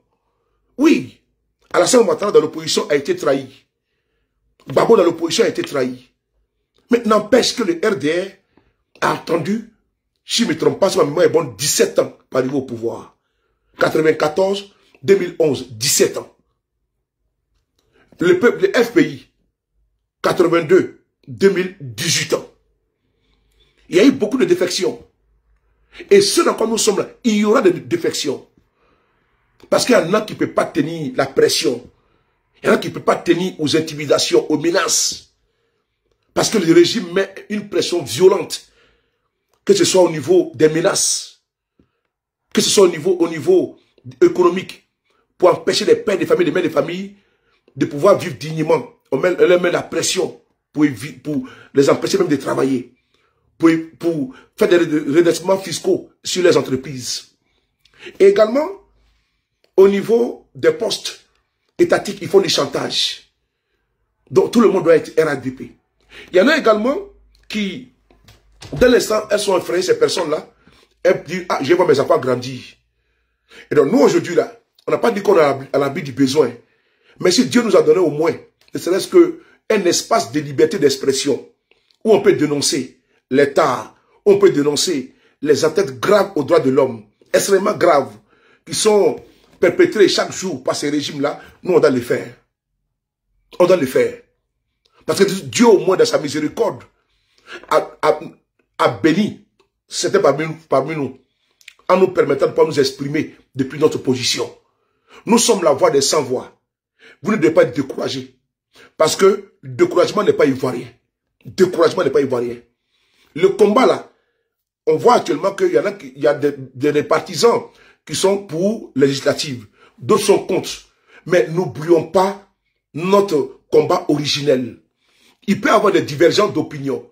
Oui, Alassane Ouattara dans l'opposition a été trahi. Gbagbo dans l'opposition a été trahi. Mais n'empêche que le RDR a attendu, si je ne me trompe pas, si ma mémoire est bonne, 17 ans pour arriver au pouvoir. 94, 2011, 17 ans. Le peuple, le FPI, 82, 2018 ans. Il y a eu beaucoup de défections. Et ce dans quoi nous sommes là, il y aura des défections. Parce qu'il y en a qui ne peuvent pas tenir la pression. Il y en a qui ne peuvent pas tenir aux intimidations, aux menaces. Parce que le régime met une pression violente. Que ce soit au niveau des menaces. Que ce soit au niveau économique. Pour empêcher les pères des familles, les mères des familles de pouvoir vivre dignement. On leur met la pression pour les empêcher même de travailler. Pour faire des redressements fiscaux sur les entreprises. Et également, au niveau des postes étatiques, ils font du chantage. Donc tout le monde doit être RADP. Il y en a également qui, dès l'instant, elles sont effrayées, ces personnes-là, elles disent, ah, je vais voir mes enfants grandir. Et donc nous, aujourd'hui, là, on n'a pas dit qu'on est à l'abri du besoin. Mais si Dieu nous a donné au moins, ne serait-ce qu'un espace de liberté d'expression, où on peut dénoncer l'État, on peut dénoncer les atteintes graves aux droits de l'homme, extrêmement graves, qui sont perpétrés chaque jour par ces régimes-là, nous, on doit le faire. On doit le faire. Parce que Dieu, au moins, dans sa miséricorde, a béni certains parmi nous, en nous permettant de pouvoir nous exprimer depuis notre position. Nous sommes la voix des sans-voix. Vous ne devez pas être découragés. Parce que le découragement n'est pas ivoirien. Le découragement n'est pas ivoirien. Le combat là, on voit actuellement qu'il y a des partisans qui sont pour législatives. D'autres sont contre. Mais n'oublions pas notre combat originel. Il peut y avoir des divergences d'opinion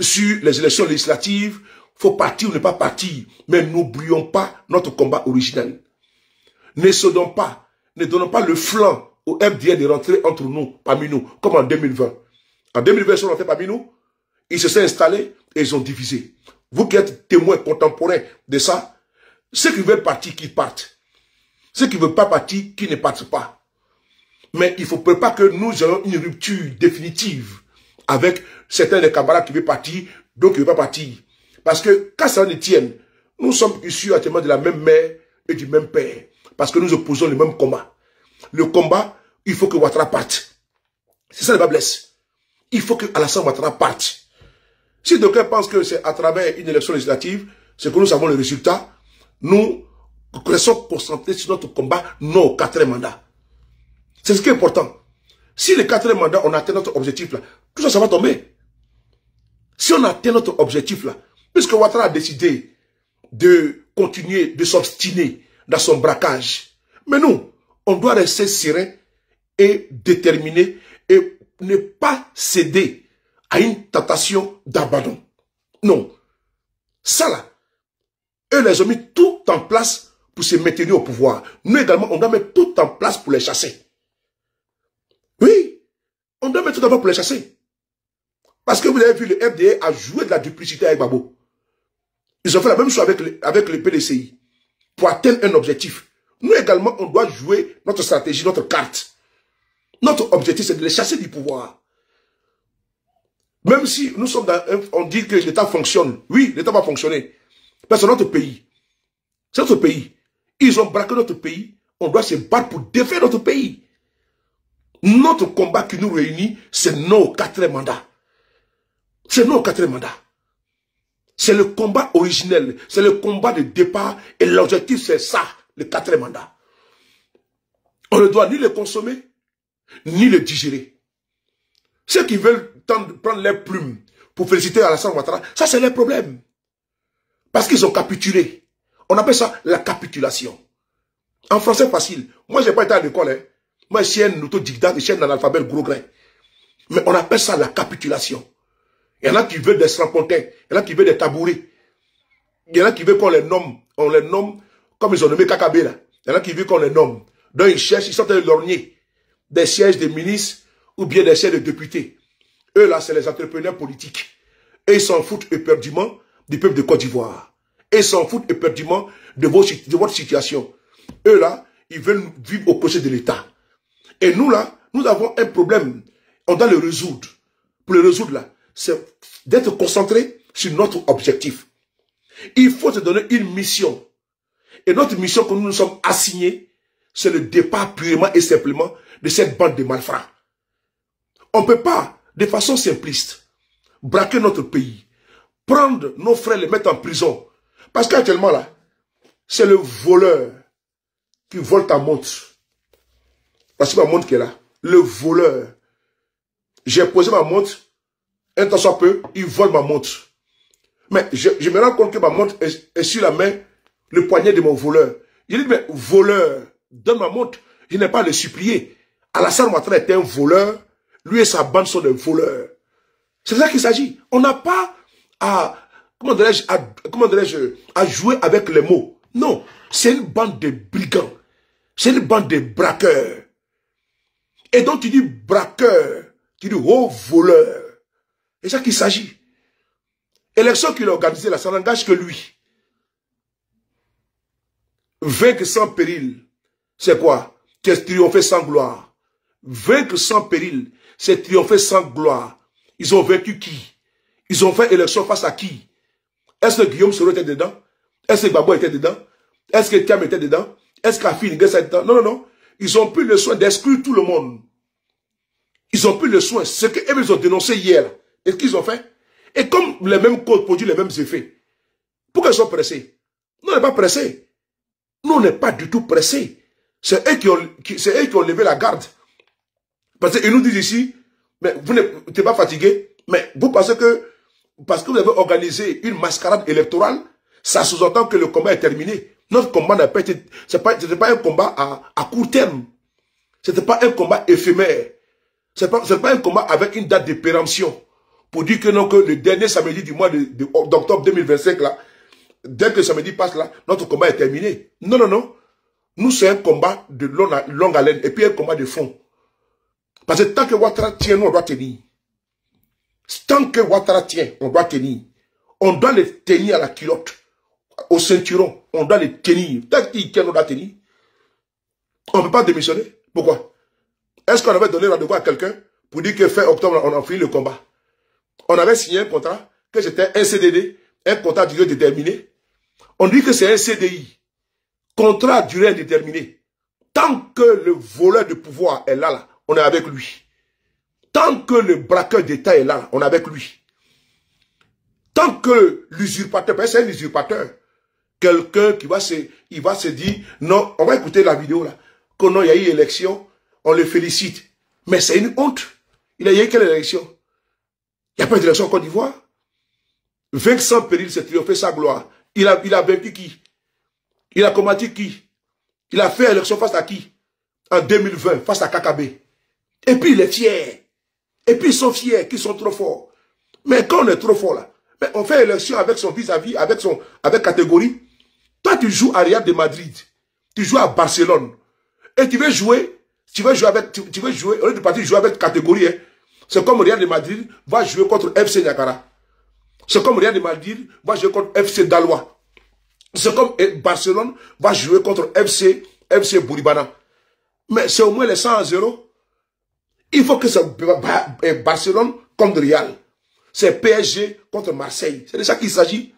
sur les élections législatives. Il faut partir ou ne pas partir. Mais n'oublions pas notre combat originel. Ne cédons pas, ne donnons pas le flanc au FDR de rentrer entre nous, parmi nous, comme en 2020. En 2020, ils sont rentrés parmi nous, ils se sont installés et ils ont divisé. Vous qui êtes témoins contemporains de ça, ceux qui veulent partir, qui partent. Ceux qui ne veulent pas partir, qui ne partent pas. Mais il ne faut pas que nous ayons une rupture définitive avec certains des camarades qui veulent partir, d'autres qui ne veulent pas partir. Parce que quand ça ne tienne, nous sommes issus actuellement de la même mère et du même père. Parce que nous opposons le même combat. Le combat, il faut que Ouattara parte. C'est ça le bas blesse. Il faut que Alassane Ouattara parte. Si d'aucuns pensent que c'est à travers une élection législative, c'est que nous savons le résultat, nous restons concentrés sur notre combat, nos 4 mandats. C'est ce qui est important. Si les 4 mandats, on atteint notre objectif là, tout ça, ça va tomber. Si on atteint notre objectif là, puisque Ouattara a décidé de continuer, de s'obstiner dans son braquage, mais nous, On doit rester serein et déterminé et ne pas céder à une tentation d'abandon. Non. Ça là, eux les ont mis tout en place pour se maintenir au pouvoir. Nous également, on doit mettre tout en place pour les chasser. Oui, on doit mettre tout en place pour les chasser. Parce que vous avez vu, le FDA a joué de la duplicité avec Babo. Ils ont fait la même chose avec le PDCI pour atteindre un objectif. Nous également, on doit jouer notre stratégie, notre carte. Notre objectif, c'est de les chasser du pouvoir. Même si nous sommes on dit que l'État fonctionne. Oui, l'État va fonctionner. Parce que c'est notre pays. C'est notre pays. Ils ont braqué notre pays. On doit se battre pour défaire notre pays. Notre combat qui nous réunit, c'est nos 4 mandats. C'est nos 4 mandats. C'est le combat originel. C'est le combat de départ. Et l'objectif, c'est ça, le 4 mandat. On ne doit ni le consommer, ni le digérer. Ceux qui veulent prendre les plumes pour féliciter Alassane Ouattara, ça c'est leur problème. Parce qu'ils ont capitulé. On appelle ça la capitulation. En français facile. Moi, je n'ai pas été à l'école. Hein. Moi, je suis un autodidacte, je suis un analphabète gros grain. Mais on appelle ça la capitulation. Il y en a qui veulent des strapontins, il y en a qui veulent des tabourets. Il y en a qui veulent qu'on les nomme, comme ils ont nommé Kakabé là. Il y en a qui veulent qu'on les nomme. Donc ils cherchent, ils sont en lorgner des sièges de ministres ou bien des sièges de députés. Eux là, c'est les entrepreneurs politiques. Et ils s'en foutent éperdument du peuple de Côte d'Ivoire. Et ils s'en foutent éperdument de votre situation. Eux là, ils veulent vivre au crochet de l'État. Et nous là, nous avons un problème. On doit le résoudre. Pour le résoudre là, c'est d'être concentré sur notre objectif. Il faut se donner une mission. Et notre mission que nous nous sommes assignés, c'est le départ purement et simplement de cette bande de malfrats. On ne peut pas, de façon simpliste, braquer notre pays, prendre nos frères, les mettre en prison. Parce qu'actuellement là, c'est le voleur qui vole ta montre. Parce que ma montre qui est là, le voleur. J'ai posé ma montre, un temps soit peu, il vole ma montre. Mais je me rends compte que ma montre est sur la main, le poignet de mon voleur. Je dis, mais voleur, donne ma montre. Je n'ai pas à le supplier. Alassane Ouattara est un voleur. Lui et sa bande sont des voleurs. C'est ça qu'il s'agit. On n'a pas à, comment dirais-je, à jouer avec les mots. Non, c'est une bande de brigands. C'est une bande de braqueurs. Et donc tu dis braqueur, tu dis oh voleur. C'est ça qu'il s'agit. Élection qu'il a organisée là, ça n'engage que lui. Vaincre sans péril, c'est quoi? C'est triompher sans gloire. Vaincre sans péril, c'est triompher sans gloire. Ils ont vaincu qui? Ils ont fait élection face à qui? Est-ce que Guillaume Soro était dedans? Est-ce que Babo était dedans? Est-ce que Thiam était dedans? Est-ce qu'Afi Nguessa était dedans? Non, non, non. Ils ont pris le soin d'exclure tout le monde. Ils ont pris le soin. Ce qu'ils ont dénoncé hier. Et ce qu'ils ont fait. Et comme les mêmes codes produisent les mêmes effets. Pourquoi ils sont pressés? Nous, on n'est pas pressés. Nous, on n'est pas du tout pressés. C'est eux qui ont levé la garde. Parce qu'ils nous disent ici, mais vous n'êtes pas fatigué. Mais vous pensez que, parce que vous avez organisé une mascarade électorale, ça sous-entend que le combat est terminé. Notre combat n'a pas été, c'était pas un combat à court terme. C'était pas un combat éphémère. C'est pas un combat avec une date de péremption. Pour dire que non, que le dernier samedi du mois d'octobre 2025 là, dès que le samedi passe là, notre combat est terminé. Non, non, non. Nous, c'est un combat de longue haleine et puis un combat de fond. Parce que tant que Ouattara tient, nous, on doit tenir. Tant que Ouattara tient, on doit tenir. On doit les tenir à la culotte, au ceinturon. On doit les tenir. Tant qu'ils tiennent, on doit tenir. On ne peut pas démissionner. Pourquoi? Est-ce qu'on avait donné rendez-vous à quelqu'un pour dire que fin octobre, on a fini le combat? On avait signé un contrat, que c'était un CDD, un contrat à durée déterminée. On dit que c'est un CDI. Contrat à durée indéterminée. Tant que le voleur de pouvoir est là, on est avec lui. Tant que le braqueur d'État est là, on est avec lui. Tant que l'usurpateur, parce que c'est un usurpateur, quelqu'un qui va se dire, non, on va écouter la vidéo là, que non, il y a eu élection, on le félicite. Mais c'est une honte. Il y a eu quelle élection? Il n'y a pas d'élection en Côte d'Ivoire. Vaincre sans péril, c'est triompher sa gloire. Il a vaincu qui? Il a combattu qui? Il a fait élection face à qui? en 2020 face à KKB. Et puis il est fier. Et puis ils sont fiers qu'ils sont trop forts. Mais quand on est trop fort là, mais on fait élection avec son vis-à-vis, avec catégorie. Toi tu joues à Real de Madrid, tu joues à Barcelone. Et tu veux jouer avec, tu veux jouer, au lieu de partir jouer avec catégorie, hein. C'est comme Real de Madrid va jouer contre FC Niakara. C'est comme Real de Madrid va jouer contre FC Dalois. C'est comme Barcelone va jouer contre FC Bouribana. Mais c'est au moins les 100 à 0. Il faut que c'est Barcelone contre Real. C'est PSG contre Marseille. C'est de ça qu'il s'agit.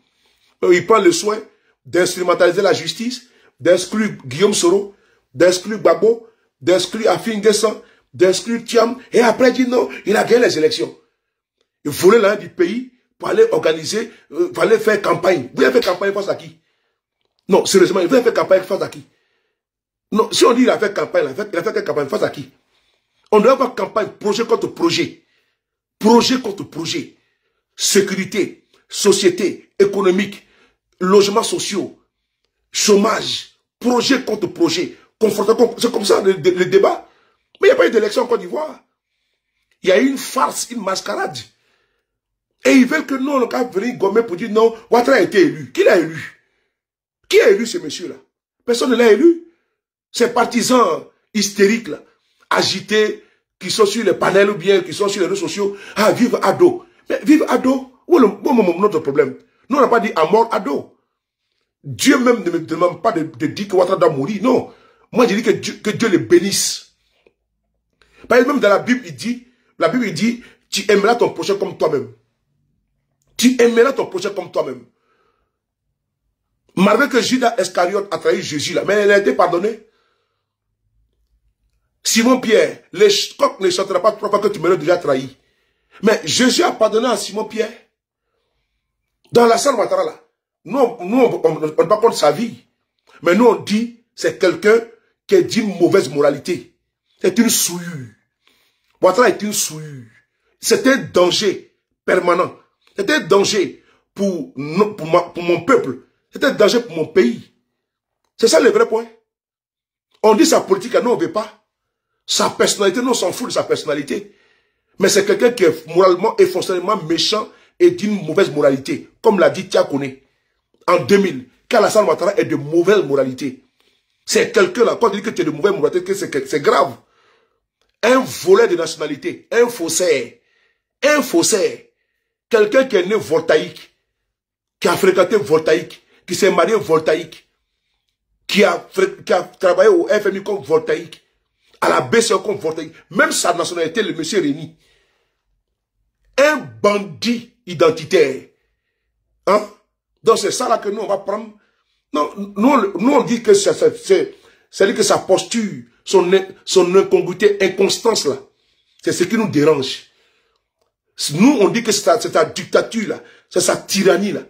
Il prend le soin d'instrumentaliser la justice, d'exclure Guillaume Soro, d'exclure Gbagbo, d'exclure Afin Guessan, d'exclure Thiam. Et après, il dit non, il a gagné les élections. Il voulait l'un du pays pour aller organiser, pour aller faire campagne. Vous avez fait campagne face à qui? Non, sérieusement, il veut faire campagne face à qui? Non, si on dit qu'il a fait campagne, il a fait campagne face à qui? On doit avoir campagne, projet contre projet. Projet contre projet. Sécurité, société, économique, logements sociaux, chômage, projet contre projet. C'est comme ça le débat. Mais il n'y a pas eu d'élection en Côte d'Ivoire. Il y a eu une farce, une mascarade. Et ils veulent que nous, on va venir gommer pour dire non, Ouattara a été élu. Qui l'a élu? Qui a élu ce monsieur-là? Personne ne l'a élu. Ces partisans hystériques, là, agités, qui sont sur les panels ou bien qui sont sur les réseaux sociaux, ah, vive Ado. Mais vive Ado, où est notre problème? Nous, on n'a pas dit à mort Ado. Dieu même ne me demande pas de dire que Ouattara doit mourir. Non. Moi, je dis que Dieu le bénisse. Par exemple, même dans la Bible, il dit, tu aimeras ton prochain comme toi-même. Tu aimeras ton prochain comme toi-même. Malgré que Judas Iscariote a trahi Jésus là, mais elle a été pardonnée. Simon-Pierre, les coqs ne chantera pas 3 fois que tu me l'as déjà trahi. Mais Jésus a pardonné à Simon-Pierre. Dans la salle Ouattara là, nous on ne pas contre sa vie. Mais nous on dit, c'est quelqu'un qui est d'une mauvaise moralité. C'est une souillure. Ouattara est une souillure. C'est un danger permanent. C'est un danger pour mon peuple. C'est un danger pour mon pays. C'est ça le vrai point. On dit sa politique, nous on ne veut pas. Sa personnalité, nous on s'en fout de sa personnalité. Mais c'est quelqu'un qui est moralement et fonctionnellement méchant et d'une mauvaise moralité. Comme l'a dit Tia Kone en 2000. Qu'Alassane Ouattara est de mauvaise moralité. C'est quelqu'un là, quand on dit que tu es de mauvaise moralité, c'est grave. Un voleur de nationalité, un faussaire. Un faussaire. Quelqu'un qui est né voltaïque, qui a fréquenté voltaïque, qui s'est marié voltaïque, qui a travaillé au FMI comme voltaïque, à la BCE comme voltaïque, même sa nationalité, le monsieur Rény. Un bandit identitaire. Hein? Donc c'est ça là que nous on va prendre. Non, nous on dit que c'est que sa posture, son incongruité, inconstance là, c'est ce qui nous dérange. Nous on dit que c'est sa dictature là, c'est sa tyrannie là,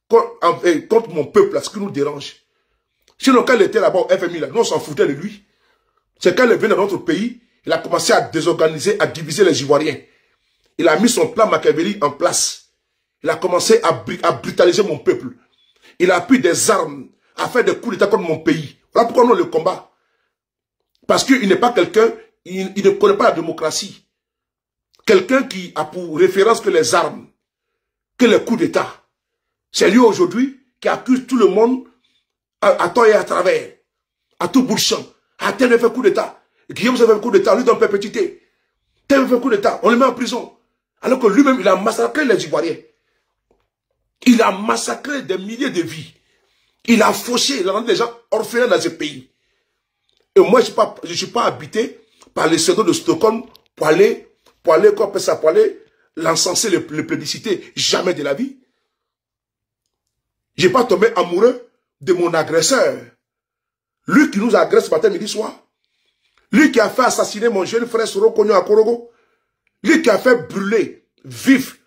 contre mon peuple là, ce qui nous dérange. Sinon quand il était là-bas au FMI là, nous on s'en foutait de lui. C'est quand il est venu dans notre pays, il a commencé à désorganiser, à diviser les Ivoiriens. Il a mis son plan machiavélique en place. Il a commencé à brutaliser mon peuple. Il a pris des armes à faire des coups d'État contre mon pays. Voilà pourquoi nous le combat. Parce qu'il n'est pas quelqu'un, il ne connaît pas la démocratie. Quelqu'un qui a pour référence que les armes, que les coups d'État. C'est lui aujourd'hui qui accuse tout le monde à tort et à travers, à tout bout de champ. Ah, tel fait coup d'État. Guillaume s'est fait un coup d'État, lui dans perpétuité. Tel fait un coup d'État, on le met en prison. Alors que lui-même, il a massacré les Ivoiriens. Il a massacré des milliers de vies. Il a fauché, il a rendu des gens orphelins dans ce pays. Et moi, je ne suis pas habité par les syndromes de Stockholm pour aller l'encenser, le plébisciter. Jamais de la vie. Je n'ai pas tombé amoureux de mon agresseur. Lui qui nous agresse matin, midi, soir. Lui qui a fait assassiner mon jeune frère Soro Kogno à Korogo. Lui qui a fait brûler, vif,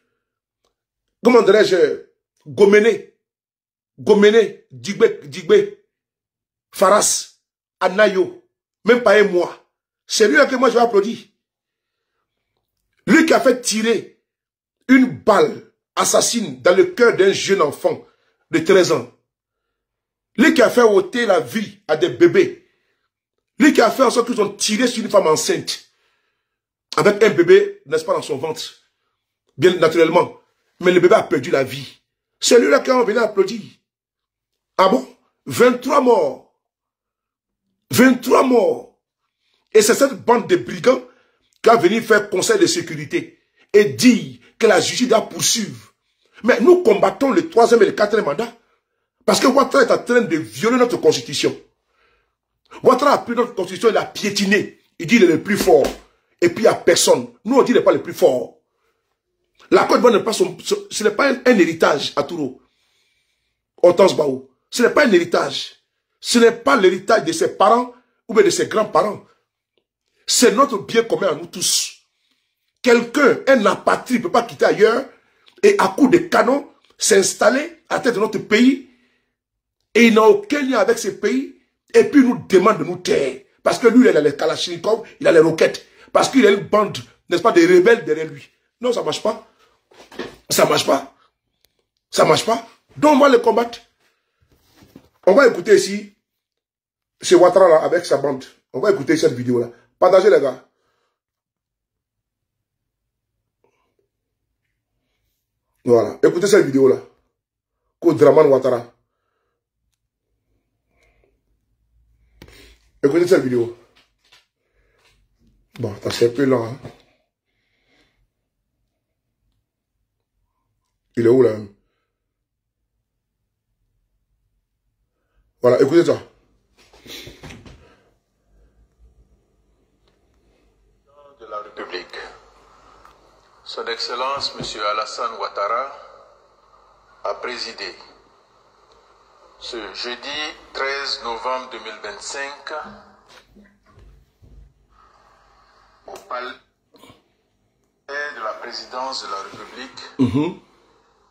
comment dirais-je, Gomene, Digbe, Faras, Anayo, même pas un mois. C'est lui que moi je vais applaudir. Lui qui a fait tirer une balle assassine dans le cœur d'un jeune enfant de 13 ans. Lui qui a fait ôter la vie à des bébés. Lui qui a fait en sorte qu'ils ont tiré sur une femme enceinte. Avec un bébé, n'est-ce pas, dans son ventre. Bien naturellement. Mais le bébé a perdu la vie. C'est lui-là qui a venu applaudir. Ah bon? 23 morts. 23 morts. Et c'est cette bande de brigands qui a venu faire conseil de sécurité et dire que la justice doit poursuivre. Mais nous combattons le 3e et le 4e mandat. Parce que Ouattara est en train de violer notre constitution. Ouattara a pris notre constitution et l'a piétiné. Il dit qu'il est le plus fort. Et puis il n'y a personne. Nous on dit qu'il n'est pas le plus fort. La Côte d'Ivoire n'est pas ce n'est pas un héritage à Touro. Hortense Baou. Ce n'est pas un héritage. Ce n'est pas l'héritage de ses parents ou bien de ses grands-parents. C'est notre bien commun à nous tous. Quelqu'un, un apatride, ne peut pas quitter ailleurs et à coup de canon s'installer à la tête de notre pays et il n'a aucun lien avec ce pays et puis il nous demande de nous taire. Parce que lui, il a les kalachnikovs, il a les roquettes. Parce qu'il a une bande, n'est-ce pas, des rebelles derrière lui. Non, ça ne marche pas. Ça ne marche pas. Ça ne marche pas. Donc on va les combattre. On va écouter ici, c'est Ouattara là, avec sa bande. On va écouter cette vidéo là. Partagez les gars. Voilà. Écoutez cette vidéo là. Draman Ouattara. Écoutez cette vidéo. Bon, c'est un peu lent. Hein? Il est où là? Voilà, écoutez ça. De la République. Son Excellence, M. Alassane Ouattara, a présidé ce jeudi 13 novembre 2025 au palais de la présidence de la République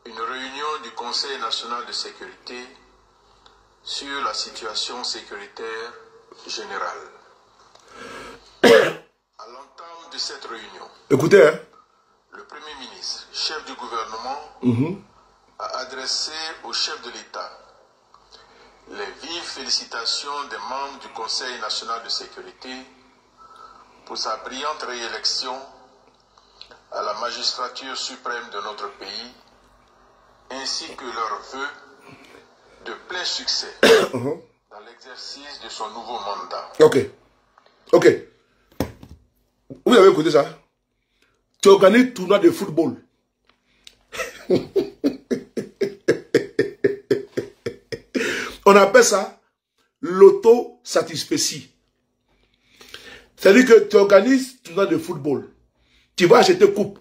une réunion du Conseil national de sécurité sur la situation sécuritaire générale. À l'entame de cette réunion, écoutez, hein? Le Premier ministre, chef du gouvernement, a adressé au chef de l'État les vives félicitations des membres du Conseil national de sécurité pour sa brillante réélection à la magistrature suprême de notre pays, ainsi que leurs vœux de plein succès dans l'exercice de son nouveau mandat. Ok. Ok. Vous avez écouté ça? Tu organises tournoi de football. On appelle ça l'auto-satisfaicie. C'est-à-dire que tu organises tournoi de football. Tu vas acheter coupe.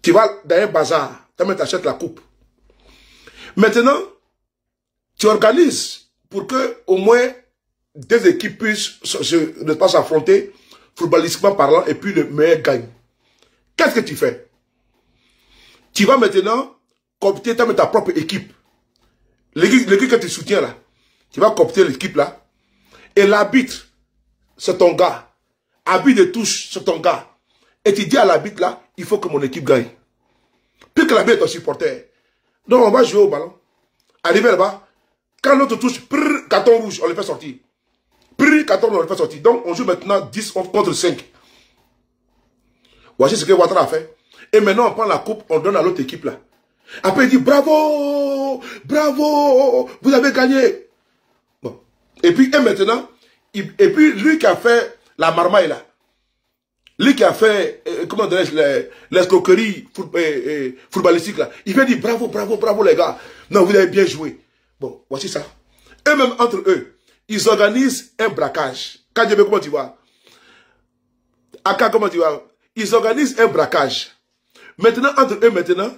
Tu vas dans un bazar. Tu achètes la coupe. Maintenant, tu organises pour que au moins deux équipes puissent ne pas s'affronter footballistiquement parlant et puis le meilleur gagne. Qu'est-ce que tu fais? Tu vas maintenant coopter ta propre équipe. L'équipe que tu soutiens là. Tu vas coopter l'équipe là. Et l'arbitre, c'est ton gars. Arbitre de touche, c'est ton gars. Et tu dis à l'arbitre là, il faut que mon équipe gagne. Puis que l'arbitre est ton supporter. Donc on va jouer au ballon. Arrivé là-bas, quand l'autre touche, carton rouge, on le fait sortir. Carton rouge, on le fait sortir. Donc on joue maintenant 10 contre 5. Voici ce que Ouattara a fait. Et maintenant on prend la coupe, on donne à l'autre équipe là. Après il dit bravo, bravo, vous avez gagné. Bon. Et puis maintenant, lui qui a fait la marmaille là, lui qui a fait, comment dirais-je, l'escroquerie footballistique là, il vient dire bravo, bravo, bravo les gars. Non, vous avez bien joué. Bon, voici ça. Eux-mêmes entre eux, ils organisent un braquage. Kadjebe, comment tu vois? Aka, comment tu vois? Ils organisent un braquage. Maintenant, entre eux, maintenant,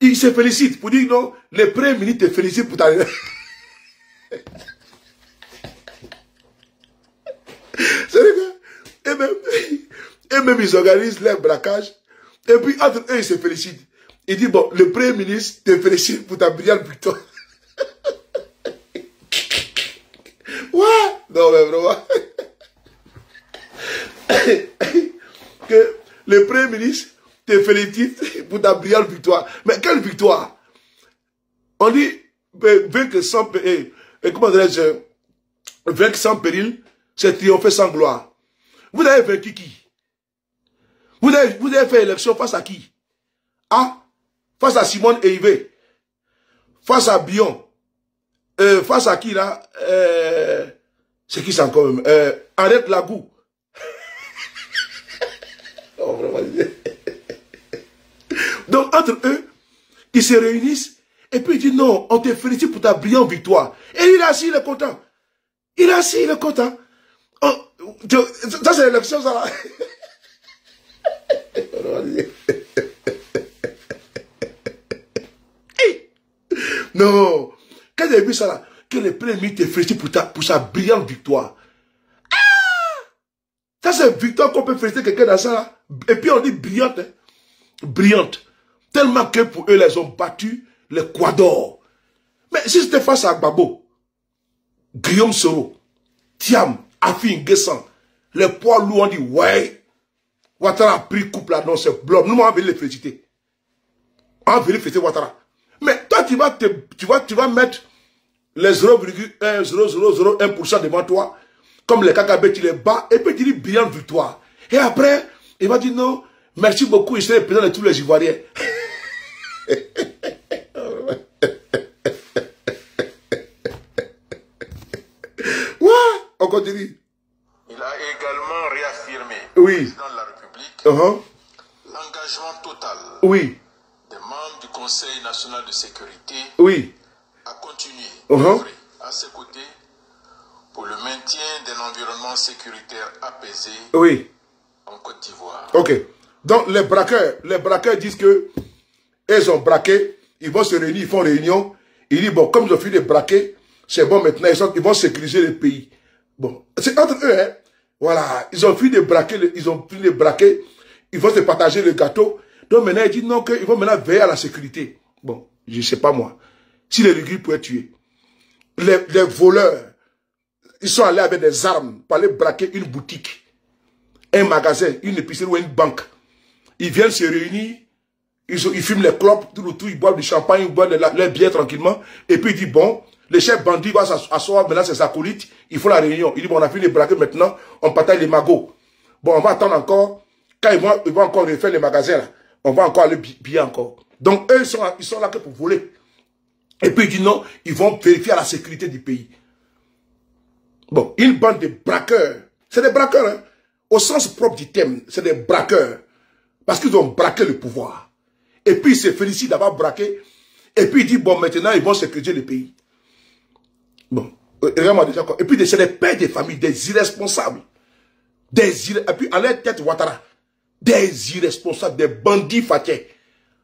ils se félicitent pour dire non, le Premier ministre te félicite pour ta... C'est-à-dire que eux-mêmes, ils organisent leur braquage. Et puis, entre eux, ils se félicitent. Ils disent, bon, le Premier ministre te félicite pour ta brillante victoire. Ouais, non, mais vraiment. Que le Premier ministre te félicite pour ta brillante victoire. Mais quelle victoire? On dit, vaincre sans... comment dirais-je? Vaincre sans péril, c'est triompher sans gloire. Vous avez vaincu qui? Vous avez fait élection face à qui? Ah, face à Simone et Yves. Face à Bion. Face à qui là? C'est qui ça encore même? Arrête Lagou. Donc entre eux, ils se réunissent et puis ils disent non, on te félicite pour ta brillante victoire. Et il est assis, il est content. Il est assis, il est content. Oh, ça c'est l'élection ça là. Non. Quand j'ai vu ça là, que le premier te félicite pour sa brillante victoire. Ah! Ça c'est une victoire qu'on peut féliciter quelqu'un dans ça là. Et puis on dit brillante. Hein? Brillante. Tellement que pour eux, les ont battu l'Équateur. Mais si c'était face à Gbagbo, Guillaume Soro, Thiam, Afi N'Guessan, les poids lourds ont dit ouais, Ouattara a pris couple là, non, c'est blob. Nous, on va venir les féliciter. On va venir féliciter Ouattara. Mais toi, tu vas mettre les 0,0001% devant toi, comme les KKB, tu les bats, et puis tu dis brillante victoire. Et après, il va dire non, merci beaucoup, il serait le président de tous les Ivoiriens. Ouais, on continue. Il a également réaffirmé Oui. au président de la République l'engagement total des membres du Conseil national de sécurité à continuer d'œuvrer à ses côtés pour le maintien d'un environnement sécuritaire apaisé en Côte d'Ivoire. Ok. Donc les braqueurs disent que ils ont braqué, ils vont se réunir, ils font réunion. Ils disent bon, comme ils ont fini de braquer, c'est bon maintenant, ils vont sécuriser le pays. Bon, c'est entre eux, hein. Voilà, ils ont fini de braquer, ils vont se partager le gâteau. Donc maintenant, ils disent non, qu'ils vont maintenant veiller à la sécurité. Bon, je ne sais pas moi. Si les Ligures pouvaient tuer. Les voleurs, ils sont allés avec des armes pour aller braquer une boutique, un magasin, une épicerie ou une banque. Ils viennent se réunir, ils fument les clopes, tout le tout, ils boivent du champagne, ils boivent leur bière tranquillement. Et puis ils disent bon, le chef bandit va s'asseoir, maintenant c'est sa acolyte, il faut la réunion. Il dit bon, on a fini de braquer maintenant, on partage les magots. Bon, on va attendre encore, quand ils vont encore refaire les magasins là, on va encore aller bien encore. Donc eux, ils sont là que pour voler. Et puis ils disent non, ils vont vérifier la sécurité du pays. Bon, une bande de braqueurs, c'est des braqueurs, hein, au sens propre du terme, c'est des braqueurs. Parce qu'ils ont braqué le pouvoir. Et puis ils se félicitent d'avoir braqué. Et puis ils disent, bon, maintenant ils vont sécuriser le pays. Bon, regarde-moi déjà quoi. Et puis c'est des pères de famille, des irresponsables. Et puis à leur tête, Ouattara. Des irresponsables, des bandits fatiais.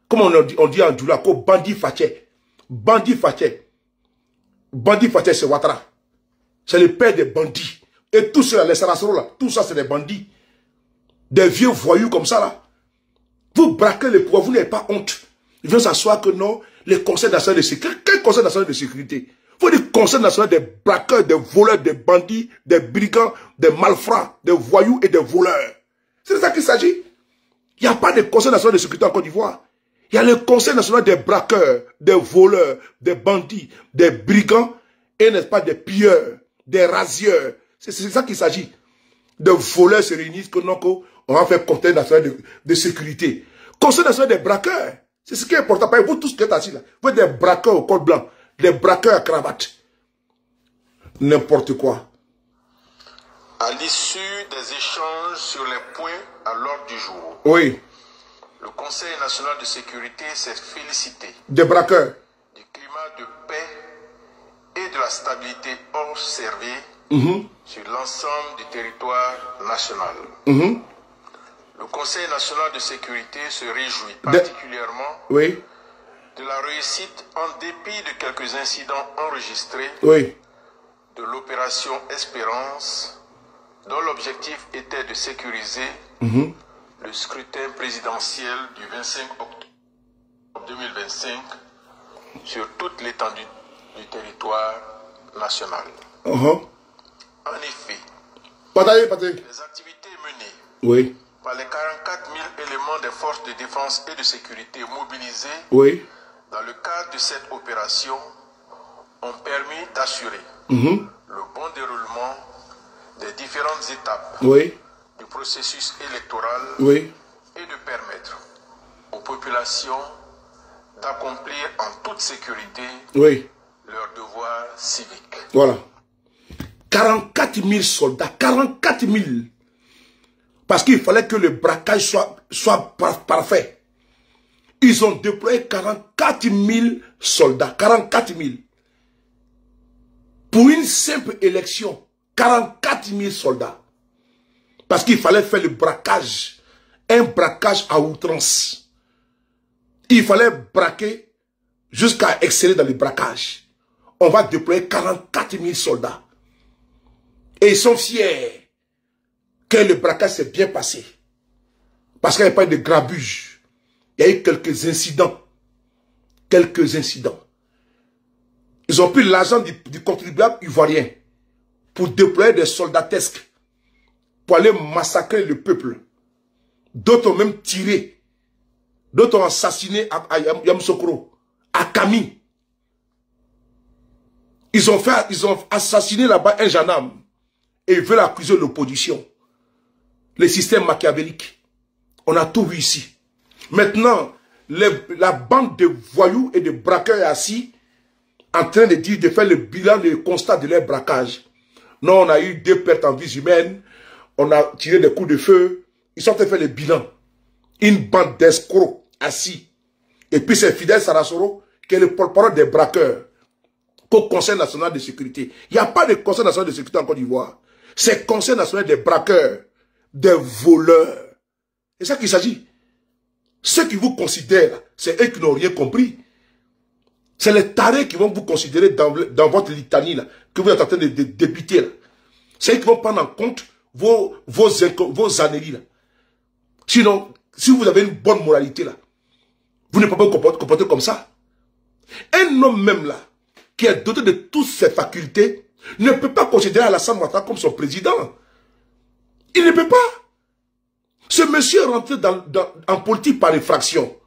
Comme on dit en Djoula, bandits fatiais. Bandits fatiais. Bandits fatiais, c'est Ouattara. C'est le père des bandits. Et tout ça, les Saracens là, tout ça c'est des bandits. Des vieux voyous comme ça là. Vous braquez le pouvoir, vous n'avez pas honte. Ils viennent s'asseoir que non, les conseils nationaux de sécurité. Quel conseil national de sécurité? Vous dites conseil national des braqueurs, des voleurs, des bandits, des brigands, des malfrats, des voyous et des voleurs. C'est de ça qu'il s'agit. Il n'y a pas de conseil national de sécurité en Côte d'Ivoire. Il y a le conseil national des braqueurs, des voleurs, des bandits, des brigands et n'est-ce pas des pilleurs, des rasieurs. C'est ça qu'il s'agit. De voleurs se réunissent que non, on va faire conseil national de sécurité. Conseil national des braqueurs. C'est ce qui est important. Vous tous qui êtes assis là, vous êtes des braqueurs au col blanc, des braqueurs à cravate. N'importe quoi. À l'issue des échanges sur les points à l'ordre du jour, le Conseil national de sécurité s'est félicité des braqueurs, du climat de paix et de la stabilité observée sur l'ensemble du territoire national. Le Conseil national de sécurité se réjouit particulièrement de la réussite, en dépit de quelques incidents enregistrés, de l'opération Espérance, dont l'objectif était de sécuriser le scrutin présidentiel du 25 octobre 2025 sur toute l'étendue du territoire national. En effet, les activités menées par les 44 000 éléments des forces de défense et de sécurité mobilisés dans le cadre de cette opération ont permis d'assurer le bon déroulement des différentes étapes oui, du processus électoral oui, et de permettre aux populations d'accomplir en toute sécurité oui. leurs devoirs civiques. Voilà. 44 000 soldats, 44 000. Parce qu'il fallait que le braquage soit parfait. Ils ont déployé 44 000 soldats, 44 000. Pour une simple élection, 44 000 soldats. Parce qu'il fallait faire le braquage, un braquage à outrance. Il fallait braquer jusqu'à exceller dans le braquage. On va déployer 44 000 soldats. Et ils sont fiers que le braquage s'est bien passé. Parce qu'il n'y a pas eu de grabuge. Il y a eu quelques incidents. Quelques incidents. Ils ont pris l'argent du contribuable ivoirien pour déployer des soldatesques, pour aller massacrer le peuple. D'autres ont même tiré. D'autres ont assassiné à Yamoussoukro, à Kami. Ils ont assassiné là-bas un gendarme. Et ils veulent accuser l'opposition. Le système machiavélique. On a tout vu ici. Maintenant, la bande de voyous et de braqueurs est assis en train de faire le bilan, le constat de leur braquage. Non, on a eu 2 pertes en vie humaine. On a tiré des coups de feu. Ils sont en train de faire le bilan. Une bande d'escrocs assis. Et puis c'est Fidel Sarasoro qui est le porte-parole des braqueurs au Conseil national de sécurité. Il n'y a pas de Conseil national de sécurité en Côte d'Ivoire. C'est le Conseil national des braqueurs, des voleurs. C'est ça qu'il s'agit. Ceux qui vous considèrent, c'est eux qui n'ont rien compris. C'est les tarés qui vont vous considérer dans votre litanie là, que vous êtes en train de débiter là. C'est eux qui vont prendre en compte vos âneries là. Sinon, si vous avez une bonne moralité là, vous ne pouvez pas vous comporter comme ça. Un homme même là, qui est doté de toutes ses facultés, ne peut pas considérer Alassane Ouattara comme son président. Il ne peut pas. Ce monsieur est rentré en politique par effraction.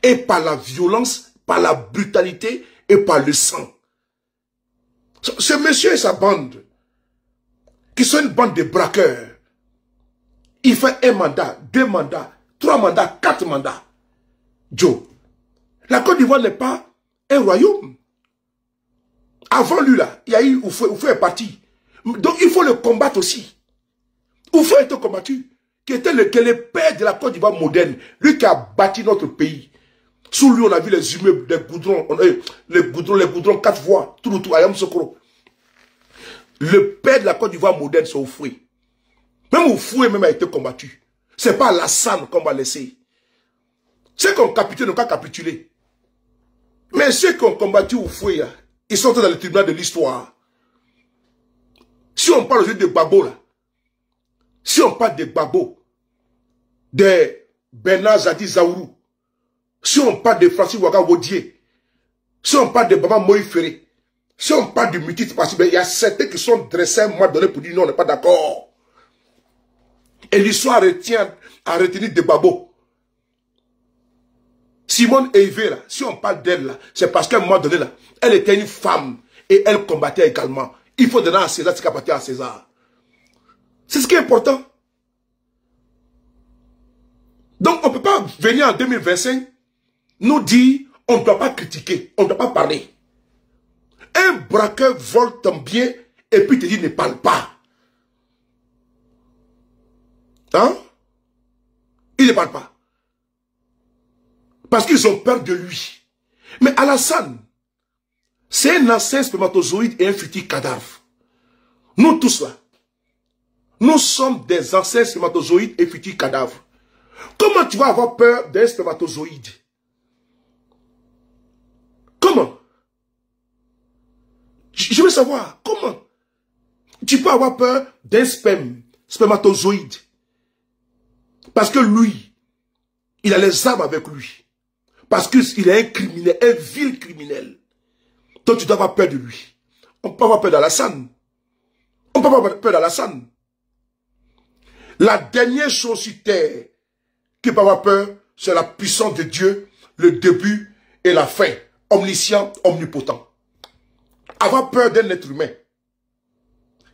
Et par la violence, par la brutalité et par le sang. Ce monsieur et sa bande, qui sont une bande de braqueurs, il fait 1 mandat, 2 mandats, 3 mandats, 4 mandats. Joe, la Côte d'Ivoire n'est pas un royaume. Avant lui, là, il y a eu Oufou est parti. Donc, il faut le combattre aussi. Oufou a été combattu. Qui était le père de la Côte d'Ivoire moderne. Lui qui a bâti notre pays. Sous lui, on a vu les immeubles, les goudrons 4 voies. Tout le tout, à Yamoussoukro. Le père de la Côte d'Ivoire moderne, c'est Oufou. Même Oufou même a été combattu. C'est pas Alassane qu'on va laisser. Ceux qui ont capitulé n'ont pas capitulé. Mais ceux qui ont combattu Oufou, ils sont dans le tribunal de l'histoire. Si on parle aujourd'hui de Gbagbo, là, si on parle de Gbagbo, de Bernard Zadi Zaourou, si on parle de Francis Ouaga Wodier, si on parle de Baba Moïse Ferré, si on parle du Mutit, il y a certains qui sont dressés à un moment donné pour dire non, on n'est pas d'accord. Et l'histoire a retenu de Gbagbo. Simone Eivé, là, si on parle d'elle, là, c'est parce qu'à un moment donné, là, elle était une femme et elle combattait également. Il faut donner à César ce qui appartient à César. C'est ce qui est important. Donc, on ne peut pas venir en 2025 nous dire on ne doit pas critiquer, on ne doit pas parler. Un braqueur vole ton bien et puis te dit ne parle pas. Hein? Il ne parle pas. Parce qu'ils ont peur de lui. Mais Alassane, c'est un ancien spermatozoïde et un futur cadavre. Nous tous là, nous sommes des anciens spermatozoïdes et futurs cadavres. Comment tu vas avoir peur d'un spermatozoïde? Comment? Je veux savoir, comment tu peux avoir peur d'un spermatozoïde? Parce que lui, il a les armes avec lui. Parce qu'il est un criminel, un vil criminel. Donc tu dois avoir peur de lui. On peut avoir peur d'Alassane. On peut avoir peur d'Alassane. La dernière chose sur terre qui peut avoir peur, c'est la puissance de Dieu, le début et la fin. Omniscient, omnipotent. Avoir peur d'un être humain,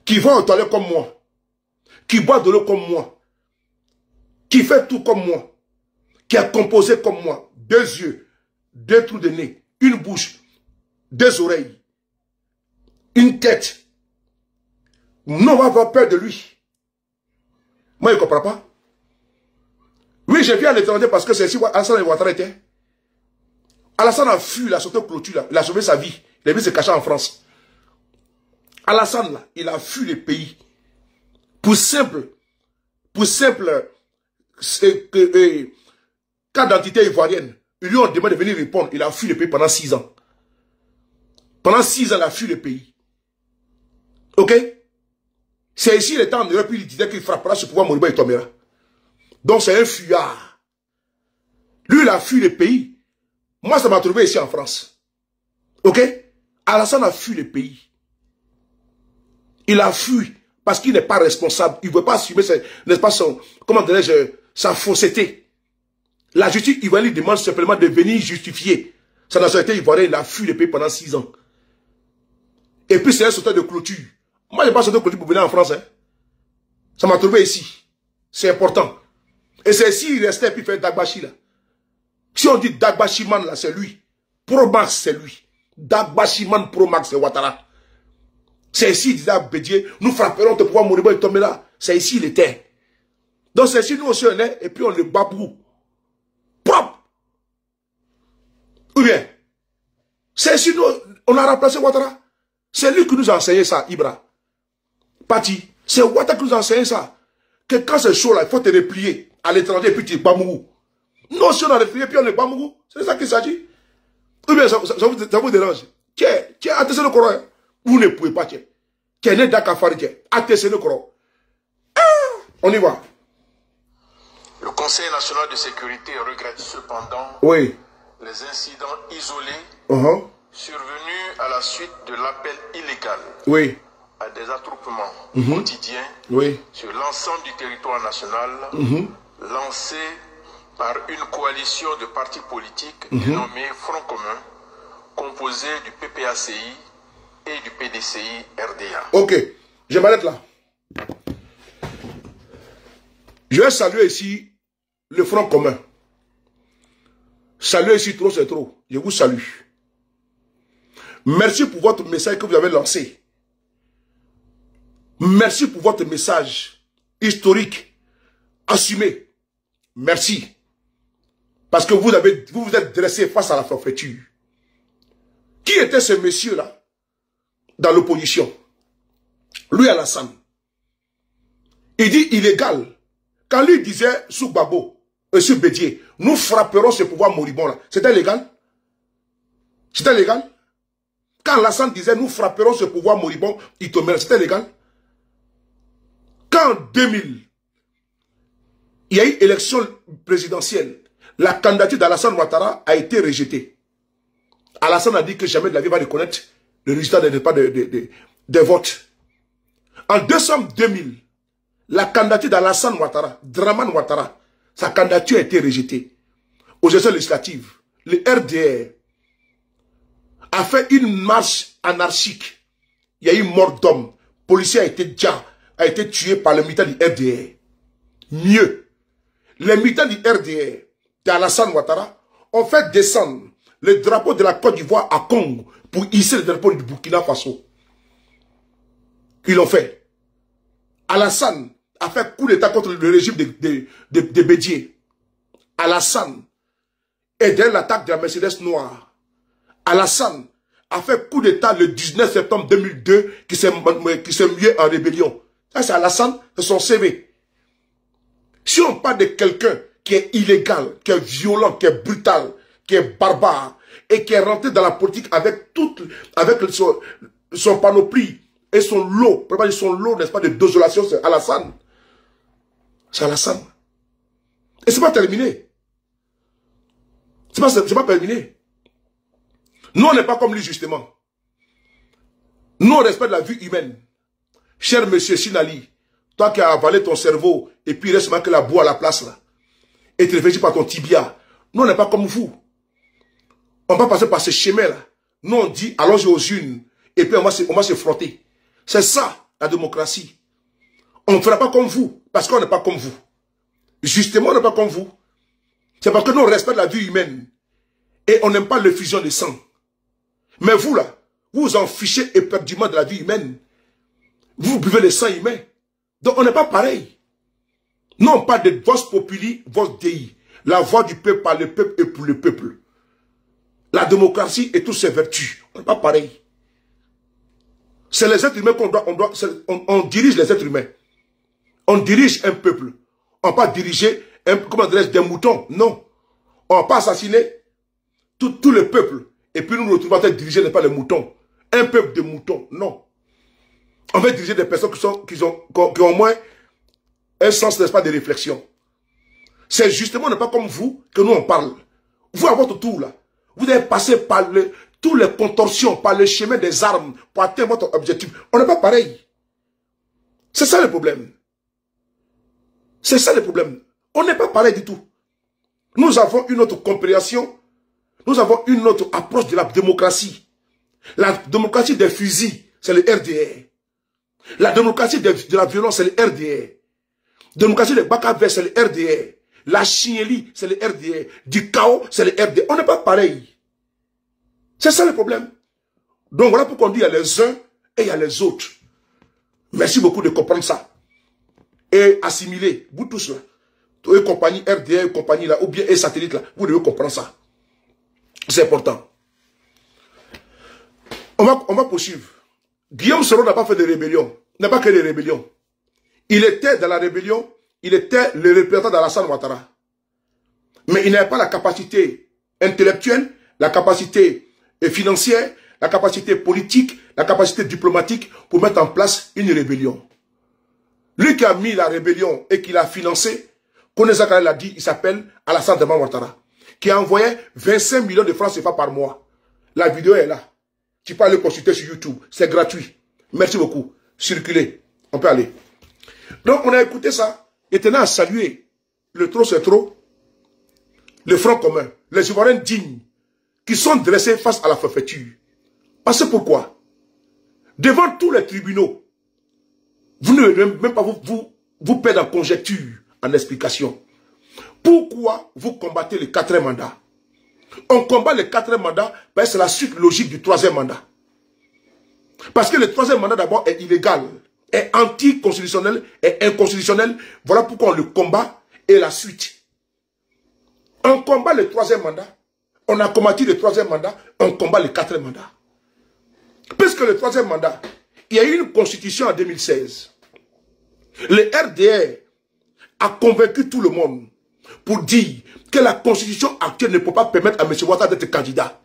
qui va aux toilettes comme moi, qui boit de l'eau comme moi, qui fait tout comme moi, qui a composé comme moi, 2 yeux, 2 trous de nez, une bouche, 2 oreilles, une tête. Non, on va avoir peur de lui. Moi, je ne comprends pas. Oui, je viens à l'étranger parce que c'est ici Alassane Ouattara était. Alassane a fui, il a sauté au clôture, là. Il a sauvé sa vie. Il a vu se cacher en France. Alassane, là, il a fui le pays. Pour simple cas d'identité ivoirienne, ils lui ont demandé de venir répondre. Il a fui le pays pendant 6 ans. Pendant 6 ans, il a fui le pays. Ok? C'est ici le temps en Europe, il disait qu'il frappera ce pouvoir Moriba et Tomera. Donc c'est un fuyard. Lui, il a fui le pays. Moi, ça m'a trouvé ici en France. Ok? Alassane a fui le pays. Il a fui parce qu'il n'est pas responsable. Il ne veut pas assumer, n'est-ce pas, comment dirais-je, sa fausseté. La justice ivoirienne lui demande simplement de venir justifier sa nationalité ivoirienne. Il a fui le pays pendant 6 ans. Et puis c'est un sauteur de clôture. Moi, je n'ai pas sauté de clôture pour venir en France. Hein. Ça m'a trouvé ici. C'est important. Et c'est ici il restait et puis il fait Dagbashi là. Si on dit Dagbashi man là, c'est lui. Pro Max, c'est lui. Dagbashi man Pro Max, c'est Ouattara. C'est ici, il disait à Bédier, nous frapperons de pouvoir Moriba et Tomera. C'est ici, il était. Donc c'est ici, nous aussi on est, et puis on le babou. Propre. Ou bien, c'est ici, nous, on a remplacé Ouattara. C'est lui qui nous a enseigné ça, Ibra. Pati, c'est Ouattara qui nous a enseigné ça. Que quand c'est chaud là, il faut te replier à l'étranger et puis tu es Bamougou. Non, si on a replié, puis on est Bamougou. C'est ça qu'il s'agit. Ou bien, ça vous dérange. Tiens, attendez le Coran. Vous ne pouvez pas, tiens. Tiens, n'est d'Akafari, tiens. Attendez le Coran. On y va. Le Conseil national de sécurité regrette cependant les incidents isolés survenus à la suite de l'appel illégal à des attroupements quotidiens sur l'ensemble du territoire national lancés par une coalition de partis politiques dénommée Front commun, composé du PPACI et du PDCI RDA. Ok, je m'arrête là. Je vais saluer ici le Front commun. Saluer ici trop c'est trop. Je vous salue. Merci pour votre message que vous avez lancé. Merci pour votre message historique, assumé. Merci. Parce que vous vous êtes dressé face à la forfaiture. Qui était ce monsieur-là dans l'opposition? Lui, Alassane. Il dit illégal. Quand lui disait sous Babo, sous Bédier, nous frapperons ce pouvoir moribond-là. C'était légal? C'était légal? Quand Alassane disait nous frapperons ce pouvoir moribond, c'était légal? Quand en 2000, il y a eu élection présidentielle, la candidature d'Alassane Ouattara a été rejetée. Alassane a dit que jamais de la vie va reconnaître le résultat des votes. En décembre 2000, la candidature d'Alassane Ouattara, Draman Ouattara, sa candidature a été rejetée. Aux élections législatives, le RDR a fait une marche anarchique. Il y a eu mort d'homme. Le policier a été tué par les militants du RDR. Mieux, les militants du RDR, d'Alassane Ouattara, ont fait descendre le drapeau de la Côte d'Ivoire à Congo pour hisser le drapeau du Burkina Faso. Ils l'ont fait. Alassane a fait coup d'état contre le régime de Bédier. Alassane est derrière l'attaque de la Mercedes noire. Alassane a fait coup d'état le 19 septembre 2002 qui s'est mué en rébellion. Ça c'est Alassane, c'est son CV. Si on parle de quelqu'un qui est illégal, qui est violent, qui est brutal, qui est barbare, et qui est rentré dans la politique avec son panoplie et son lot, n'est-ce pas, de désolation, c'est Alassane. C'est Alassane. Et c'est pas terminé. C'est pas terminé. Nous, on n'est pas comme lui, justement. Nous, on respecte la vie humaine. Cher monsieur Sinali, toi qui as avalé ton cerveau, et puis il reste même que la boue à la place, là, et tu réfléchis par ton tibia. Nous, on n'est pas comme vous. On va passer par ce chemin-là. Nous, on dit, allons aux unes, et puis on va se frotter. C'est ça. la démocratie. On ne fera pas comme vous, parce qu'on n'est pas comme vous. Justement, on n'est pas comme vous. C'est parce que nous, on respecte la vie humaine. Et on n'aime pas l'effusion de sang. Mais vous, là, vous vous en fichez éperdument de la vie humaine. Vous buvez le sang humain. Donc, on n'est pas pareil. Nous, on parle de vos populi, vos dei. La voix du peuple par le peuple et pour le peuple. La démocratie et toutes ses vertus. On n'est pas pareil. C'est les êtres humains on dirige les êtres humains. On dirige un peuple. On ne va pas diriger des moutons. Non. On ne va pas assassiner tout le peuple. Et puis nous nous retrouvons à diriger n'est pas les moutons. Un peuple de moutons. Non. On va diriger des personnes qui ont au moins un sens, n'est-ce pas, de réflexion. C'est justement pas comme vous que nous on parle. Vous, à votre tour, là, vous devez passer par toutes les contorsions, par le chemin des armes pour atteindre votre objectif. On n'est pas pareil. C'est ça le problème. C'est ça le problème. On n'est pas pareil du tout. Nous avons une autre compréhension. Nous avons une autre approche de la démocratie. La démocratie des fusils, c'est le RDR. La démocratie de la violence, c'est le RDR. La démocratie des bacs à verre, c'est le RDR. La chienlit, c'est le RDR. Du chaos, c'est le RDR. On n'est pas pareil. C'est ça le problème. Donc voilà pourquoi on dit il y a les uns et il y a les autres. Merci beaucoup de comprendre ça. Et assimiler, vous tous là, et compagnie RDR, compagnie là, ou bien et satellite là, vous devez comprendre ça. C'est important. On va poursuivre. Guillaume Soro n'a pas fait de rébellion. N'a pas créé de rébellion. Il était dans la rébellion, il était le représentant d'Alassane Ouattara. Mais il n'avait pas la capacité intellectuelle, la capacité financière, la capacité politique, la capacité diplomatique pour mettre en place une rébellion. Lui qui a mis la rébellion et qui l'a financé, Koneza Kale l'a dit, il s'appelle Alassane Ouattara, qui a envoyé 25 millions de francs CFA par mois. La vidéo est là. Tu peux aller consulter sur YouTube. C'est gratuit. Merci beaucoup. Circulez. On peut aller. Donc, on a écouté ça. Et tenant à saluer le trop c'est trop, le Front commun, les Ivoiriens dignes, qui sont dressés face à la forfaiture. Parce que pourquoi? Devant tous les tribunaux, vous ne devez même pas vous perdre en conjecture, en explication. Pourquoi vous combattez le 4e mandat? On combat le 4e mandat parce que c'est la suite logique du 3e mandat. Parce que le 3e mandat d'abord est illégal, est anticonstitutionnel, est inconstitutionnel. Voilà pourquoi on le combat et la suite. On combat le 3e mandat, on a combattu le 3e mandat, on combat le 4e mandat. Puisque le 3e mandat, il y a eu une constitution en 2016. Le RDR a convaincu tout le monde pour dire que la constitution actuelle ne peut pas permettre à M. Ouattara d'être candidat.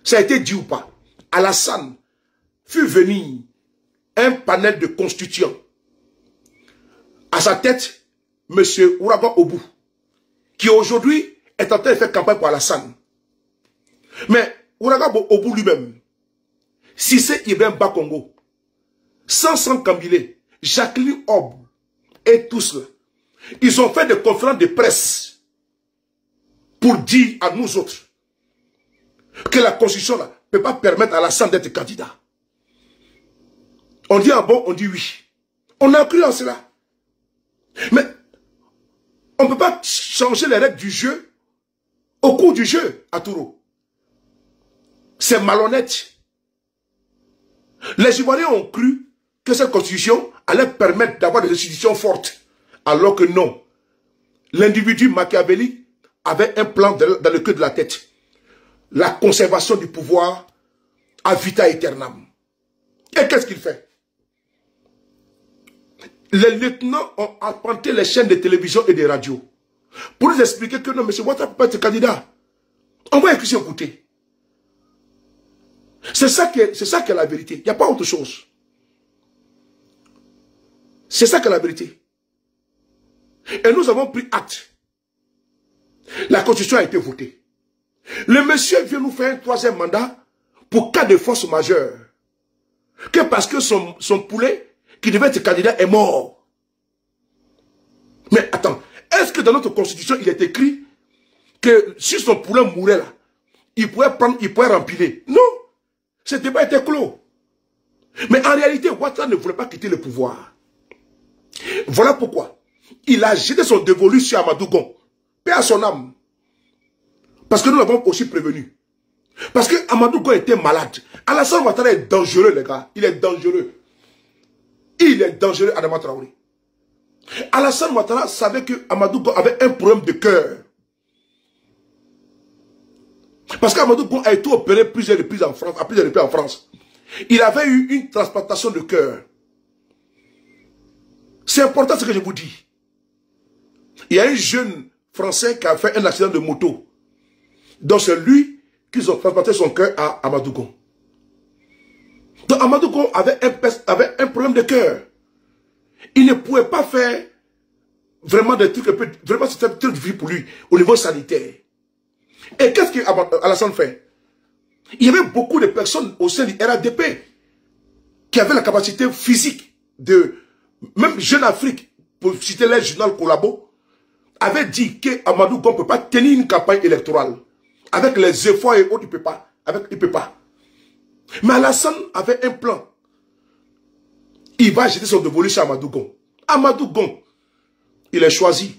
Ça a été dit ou pas? Alassane fut venu un panel de constituants. À sa tête, M. Ouragan Obou, qui aujourd'hui est en train de faire campagne pour Alassane. Mais Ouragan Obou lui-même, Cissé Ibn Bakongo, Sansan Kambile, Jacqueline Ob et tous ceux, ils ont fait des conférences de presse pour dire à nous autres que la constitution ne peut pas permettre à Alassane d'être candidat. On dit ah bon, on dit oui. On a cru en cela. Mais on ne peut pas changer les règles du jeu au cours du jeu à Touro. C'est malhonnête. Les Ivoiriens ont cru que cette constitution allait permettre d'avoir des institutions fortes. Alors que non. L'individu machiavélique avait un plan dans le cœur de la tête. La conservation du pouvoir à vita aeternam. Et qu'est-ce qu'il fait? Les lieutenants ont apporté les chaînes de télévision et de radio pour nous expliquer que non, M. Ouattara ne peut pas être candidat. On va écouter. C'est ça qui est la vérité. Il n'y a pas autre chose. C'est ça qui est la vérité. Et nous avons pris acte. La constitution a été votée. Le monsieur vient nous faire un 3e mandat pour cas de force majeure. Que parce que son poulet qui devait être candidat est mort. Mais attends, est-ce que dans notre constitution il est écrit que si son poulet mourait là, il pourrait rempiler? Non. Ce débat était clos. Mais en réalité, Ouattara ne voulait pas quitter le pouvoir. Voilà pourquoi il a jeté son dévolu sur Amadou Gon. Paix à son âme. Parce que nous l'avons aussi prévenu. Parce que Amadou Gon était malade. Alassane Ouattara est dangereux, les gars. Il est dangereux. Il est dangereux, Adama Traoré. Alassane Ouattara savait que Amadou Gon avait un problème de cœur. Parce qu'Amadou Gon a été opéré plusieurs reprises en France, à plusieurs reprises en France. Il avait eu une transplantation de cœur. C'est important ce que je vous dis. Il y a un jeune Français qui a fait un accident de moto. Donc c'est lui qui ont transplanté son cœur à Amadou Gon. Donc Amadou Gon avait un problème de cœur. Il ne pouvait pas faire vraiment des trucs, vraiment c'était un truc difficile pour lui au niveau sanitaire. Et qu'est-ce qu'Alassane fait? Il y avait beaucoup de personnes au sein du RADP qui avaient la capacité physique de, même Jeune Afrique, pour citer les journaux collabo, avait dit qu'Amadou Gon ne peut pas tenir une campagne électorale. Avec les efforts et autres, il ne peut pas. Mais Alassane avait un plan. Il va jeter son dévolu sur Amadou Gon. Amadou Gon, il est choisi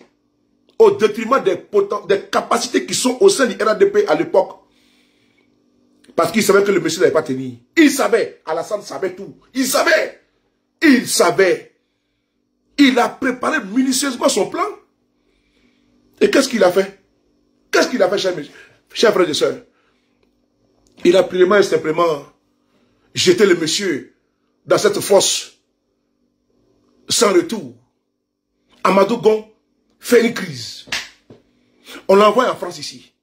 au détriment des capacités qui sont au sein du RADP à l'époque. Parce qu'il savait que le monsieur n'avait pas tenu. Il savait. Alassane savait tout. Il savait. Il savait. Il a préparé minutieusement son plan. Et qu'est-ce qu'il a fait? Qu'est-ce qu'il a fait, chers frères et sœurs? Il a purement et simplement jeté le monsieur dans cette fosse sans retour. Amadou Gon fait une crise. On l'envoie en France ici.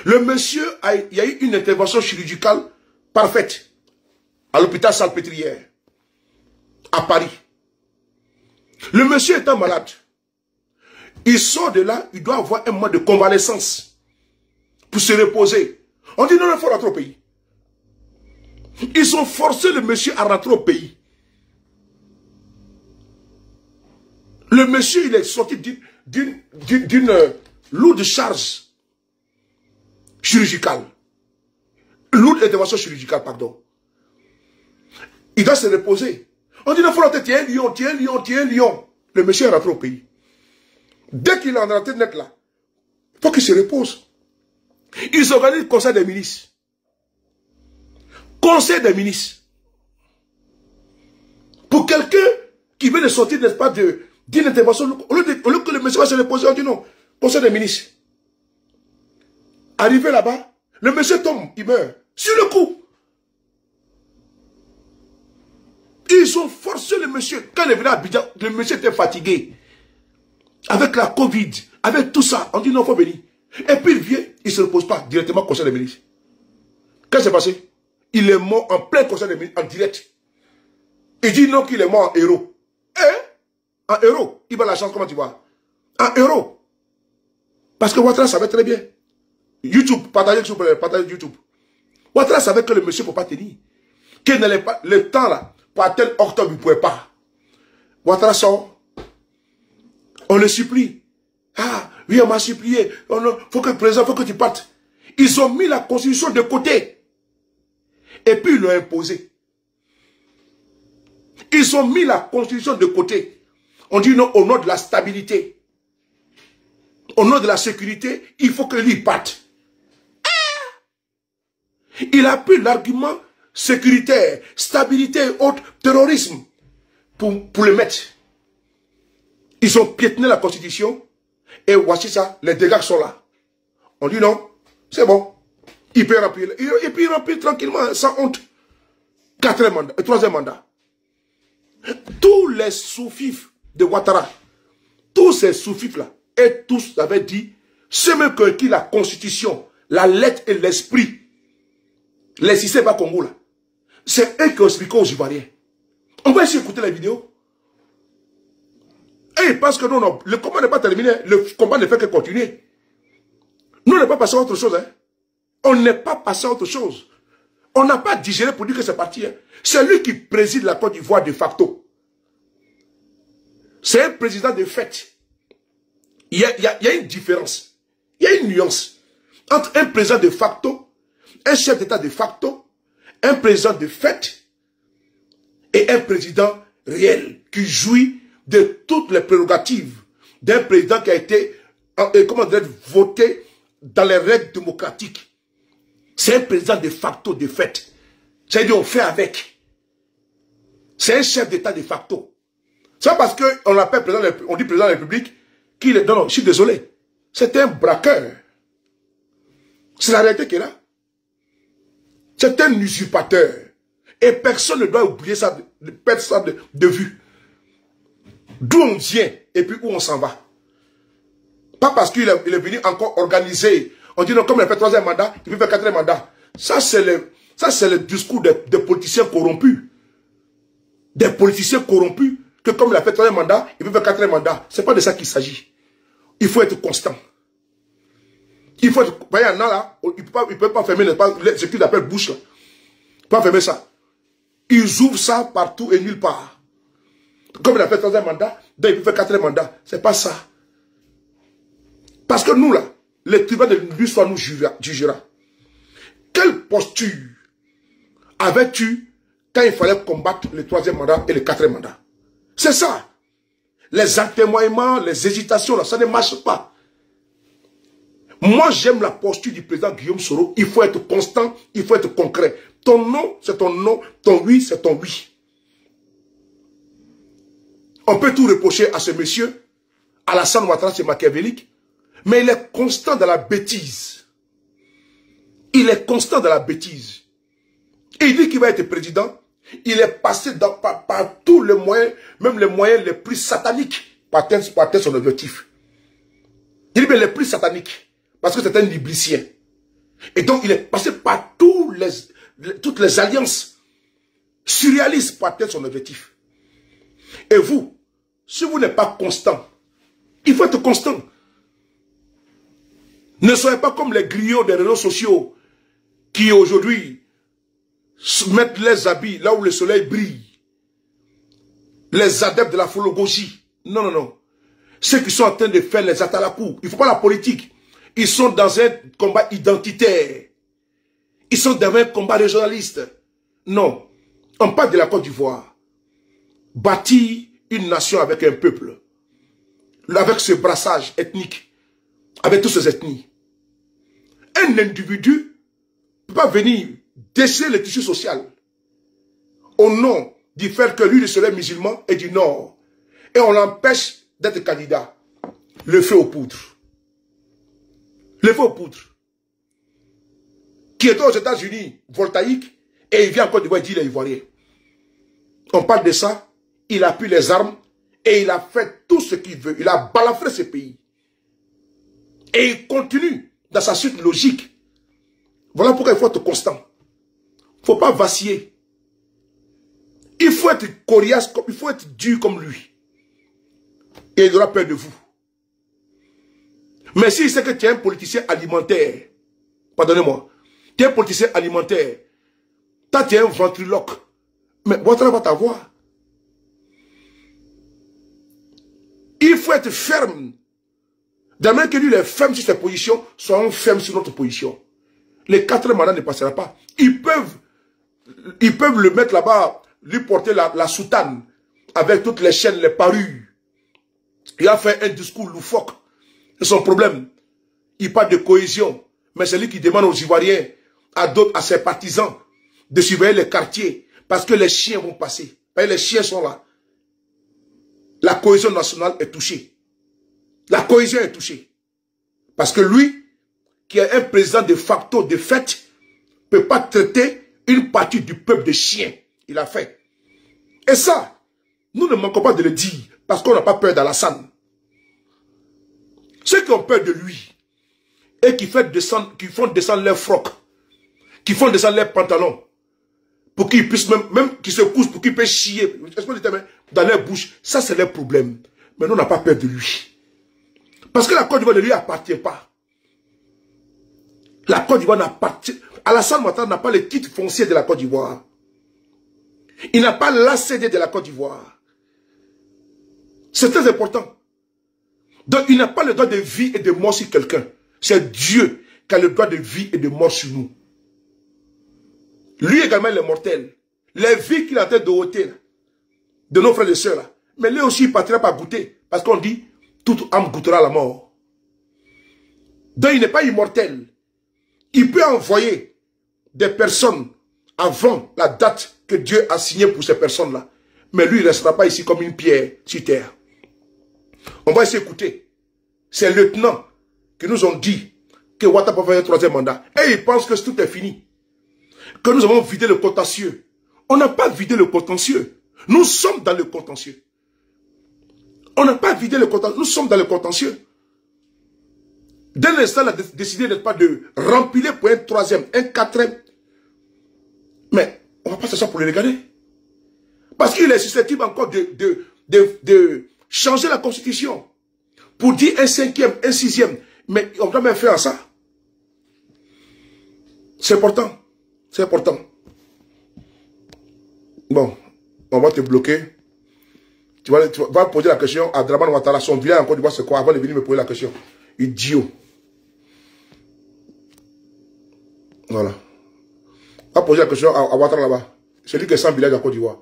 Le monsieur, il y a eu une intervention chirurgicale parfaite à l'hôpital Salpêtrière, à Paris. Le monsieur étant malade, il sort de là, il doit avoir un mois de convalescence pour se reposer. On dit non, il faut rentrer au pays. Ils ont forcé le monsieur à rentrer au pays. Le monsieur, il est sorti d'une lourde charge chirurgicale. Lourde intervention chirurgicale, pardon. Il doit se reposer. On dit, non, il faut rentrer, tiens un lion. Le monsieur est rentré au pays. Dès qu'il est en rentré net là, il faut qu'il se repose. Ils organisent le conseil des ministres. Conseil des ministres. Pour quelqu'un qui vient de sortir, n'est-ce pas, d'une intervention, au lieu que le monsieur va se reposer, on dit non, conseil des ministres. Arrivé là-bas, le monsieur tombe, il meurt. Sur le coup. Ils ont forcé le monsieur. Quand il est venu à Abidjan, le monsieur était fatigué. Avec la Covid, avec tout ça, on dit non, il faut venir. Et puis il vient, il ne se repose pas directement au conseil des ministres. Qu'est-ce qui s'est passé? Il est mort en plein conseil des ministres, en direct. Il dit non qu'il est mort en héros. En héros. Il va la chance, comment tu vois? En héros. Parce que Ouattara savait très bien. YouTube, partagez YouTube. Ouattara savait que le monsieur ne peut pas tenir. Qu'il n'allait pas, le temps là, pour tel octobre, il ne pouvait pas. Ouattara sort. On le supplie. Ah, oui, on m'a supplié. Faut que le président, faut que tu partes. Ils ont mis la constitution de côté. Et puis ils l'ont imposé. Ils ont mis la constitution de côté. On dit non, au nom de la stabilité. Au nom de la sécurité, il faut que lui parte. Il a pris l'argument sécuritaire, stabilité et autres, terrorisme, pour le mettre. Ils ont piétiné la constitution, et voici ça, les dégâts sont là. On dit non, c'est bon. Il peut remplir, et puis il remplit tranquillement, sans honte. 4e mandat, 3e mandat. Tous les sous-fifs de Ouattara, tous ces sous-fifs là, et tous avaient dit, c'est même que la constitution, la lettre et l'esprit, les systèmes à Congo là, c'est eux qui ont expliqué aux Ivoiriens. On va essayer d'écouter la vidéo. Et parce que non, le combat n'est pas terminé, le combat ne fait que continuer. Nous n'est pas passé à autre chose. Hein. On n'est pas passé à autre chose. On n'a pas digéré pour dire que c'est parti. Hein. C'est lui qui préside la Côte d'Ivoire de facto. C'est un président de fait. Il y a une différence. Il y a une nuance entre un président de facto, un chef d'État de facto, un président de fait et un président réel qui jouit de toutes les prérogatives d'un président qui a été, comment dire, voté dans les règles démocratiques. C'est un président de facto, de fait. C'est-à-dire on fait avec. C'est un chef d'État de facto. C'est parce qu'on l'appelle président, on dit président de la République, qu'il est, non, je suis désolé. C'est un braqueur. C'est la réalité qui est là. C'est un usurpateur. Et personne ne doit oublier ça, perdre ça de vue. D'où on vient et puis où on s'en va. Pas parce qu'il est venu encore organiser. On dit non, comme il a fait 3e mandat, il peut faire 4e mandat. Ça, c'est le discours des politiciens corrompus. Des politiciens corrompus, que comme il a fait 3e mandat, il peut faire 4e mandat. C'est pas de ça qu'il s'agit. Il faut être constant. Il faut être... Vous voyez, il y en a là, il ne peut pas fermer ce qu'il appelle bouche là. Il ne peut pas fermer ça. Ils ouvrent ça partout et nulle part. Comme il a fait 3e mandat, donc il peut faire 4e mandat. C'est pas ça. Parce que nous là, le tribunal de l'histoire nous jugera. Quelle posture avais-tu quand il fallait combattre le 3e mandat et le 4e mandat? C'est ça. Les atermoiements, les hésitations, là, ça ne marche pas. Moi, j'aime la posture du président Guillaume Soro. Il faut être constant, il faut être concret. Ton non, c'est ton non. Ton oui, c'est ton oui. On peut tout reprocher à ce monsieur. Alassane Ouattara, c'est machiavélique. Mais il est constant dans la bêtise. Il est constant dans la bêtise. Et il dit qu'il va être président. Il est passé par tous les moyens, même les moyens les plus sataniques, pour atteindre son objectif. Il dit bien les plus sataniques. Parce que c'est un iblicien. Et donc, il est passé par toutes les alliances surréalistes pour atteindre son objectif. Et vous, si vous n'êtes pas constant, il faut être constant. Ne soyez pas comme les griots des réseaux sociaux qui aujourd'hui mettent les habits là où le soleil brille. Les adeptes de la phologogie. Non, non, non. Ceux qui sont en train de faire les atalakou. Il ne faut pas la politique. Ils sont dans un combat identitaire. Ils sont dans un combat régionaliste. Non. On parle de la Côte d'Ivoire. Bâtir une nation avec un peuple. Avec ce brassage ethnique. Avec toutes ces ethnies. Un individu ne peut pas venir déchirer le tissu social. Au nom du fait que lui, le soleil musulman, est du Nord. Et on l'empêche d'être candidat. Le feu aux poudres. Le feu aux poudres. Qui est aux États-Unis, voltaïque, et il vient encore de voir dire les Ivoiriens. On parle de ça, il a pris les armes, et il a fait tout ce qu'il veut. Il a balafré ce pays. Et il continue dans sa suite logique. Voilà pourquoi il faut être constant. Il ne faut pas vaciller. Il faut être coriace, il faut être dur comme lui. Et il aura peur de vous. Mais s'il sait que tu es un politicien alimentaire, pardonnez-moi, tu es un politicien alimentaire, toi tu es un ventriloque, mais Ouattara va t'avoir. Il faut être ferme. De même que lui, il est ferme sur ses positions, soyons fermes sur notre position. Les 4 mandats ne passeront pas. Ils peuvent le mettre là-bas, lui porter la soutane, avec toutes les chaînes, les parures. Il a fait un discours loufoque. C'est son problème. Il parle de cohésion. Mais c'est lui qui demande aux Ivoiriens, à ses partisans, de surveiller les quartiers. Parce que les chiens vont passer. Parce que les chiens sont là. La cohésion nationale est touchée. La cohésion est touchée. Parce que lui, qui est un président de facto, de fait, ne peut pas traiter une partie du peuple de chiens. Il a fait. Et ça, nous ne manquons pas de le dire. Parce qu'on n'a pas peur d'Alassane. Ceux qui ont peur de lui et qui font descendre leurs frocs, qui font descendre leurs pantalons, pour qu'ils puissent même qu'ils se couchent, pour qu'ils puissent chier dans leur bouche, ça c'est leur problème. Mais nous on n'a pas peur de lui. Parce que la Côte d'Ivoire ne lui appartient pas. La Côte d'Ivoire n'appartient... Alassane Ouattara n'a pas le titre foncier de la Côte d'Ivoire. Il n'a pas l'ACD de la Côte d'Ivoire. C'est très important. Donc, il n'a pas le droit de vie et de mort sur quelqu'un. C'est Dieu qui a le droit de vie et de mort sur nous. Lui également, il est mortel. Les vies qu'il a en train de ôter, de nos frères et sœurs là. Mais lui aussi, il ne partira pas goûter. Parce qu'on dit, toute âme goûtera la mort. Donc il n'est pas immortel. Il peut envoyer des personnes avant la date que Dieu a signée pour ces personnes-là. Mais lui, il ne restera pas ici comme une pierre sur terre. On va essayer d'écouter. Ces lieutenants qui nous ont dit que Ouattara peut faire un troisième mandat. Et ils pensent que tout est fini. Que nous avons vidé le contentieux. On n'a pas vidé le contentieux. Nous sommes dans le contentieux. On n'a pas vidé le contentieux. Nous sommes dans le contentieux. Dès l'instant, il a décidé d'être pas de remplir pour un troisième, un quatrième. Mais on ne va pas s'asseoir pour le regarder. Parce qu'il est susceptible encore de changer la constitution. Pour dire un cinquième, un sixième. Mais on doit même faire ça. C'est important. C'est important. Bon, on va te bloquer. Tu vas poser la question à Dramane Ouattara. Son village en Côte d'Ivoire, c'est quoi? Avant de venir me poser la question. Idiot. Voilà. On va poser la question à Ouattara là-bas. Celui qui est sans village en Côte d'Ivoire.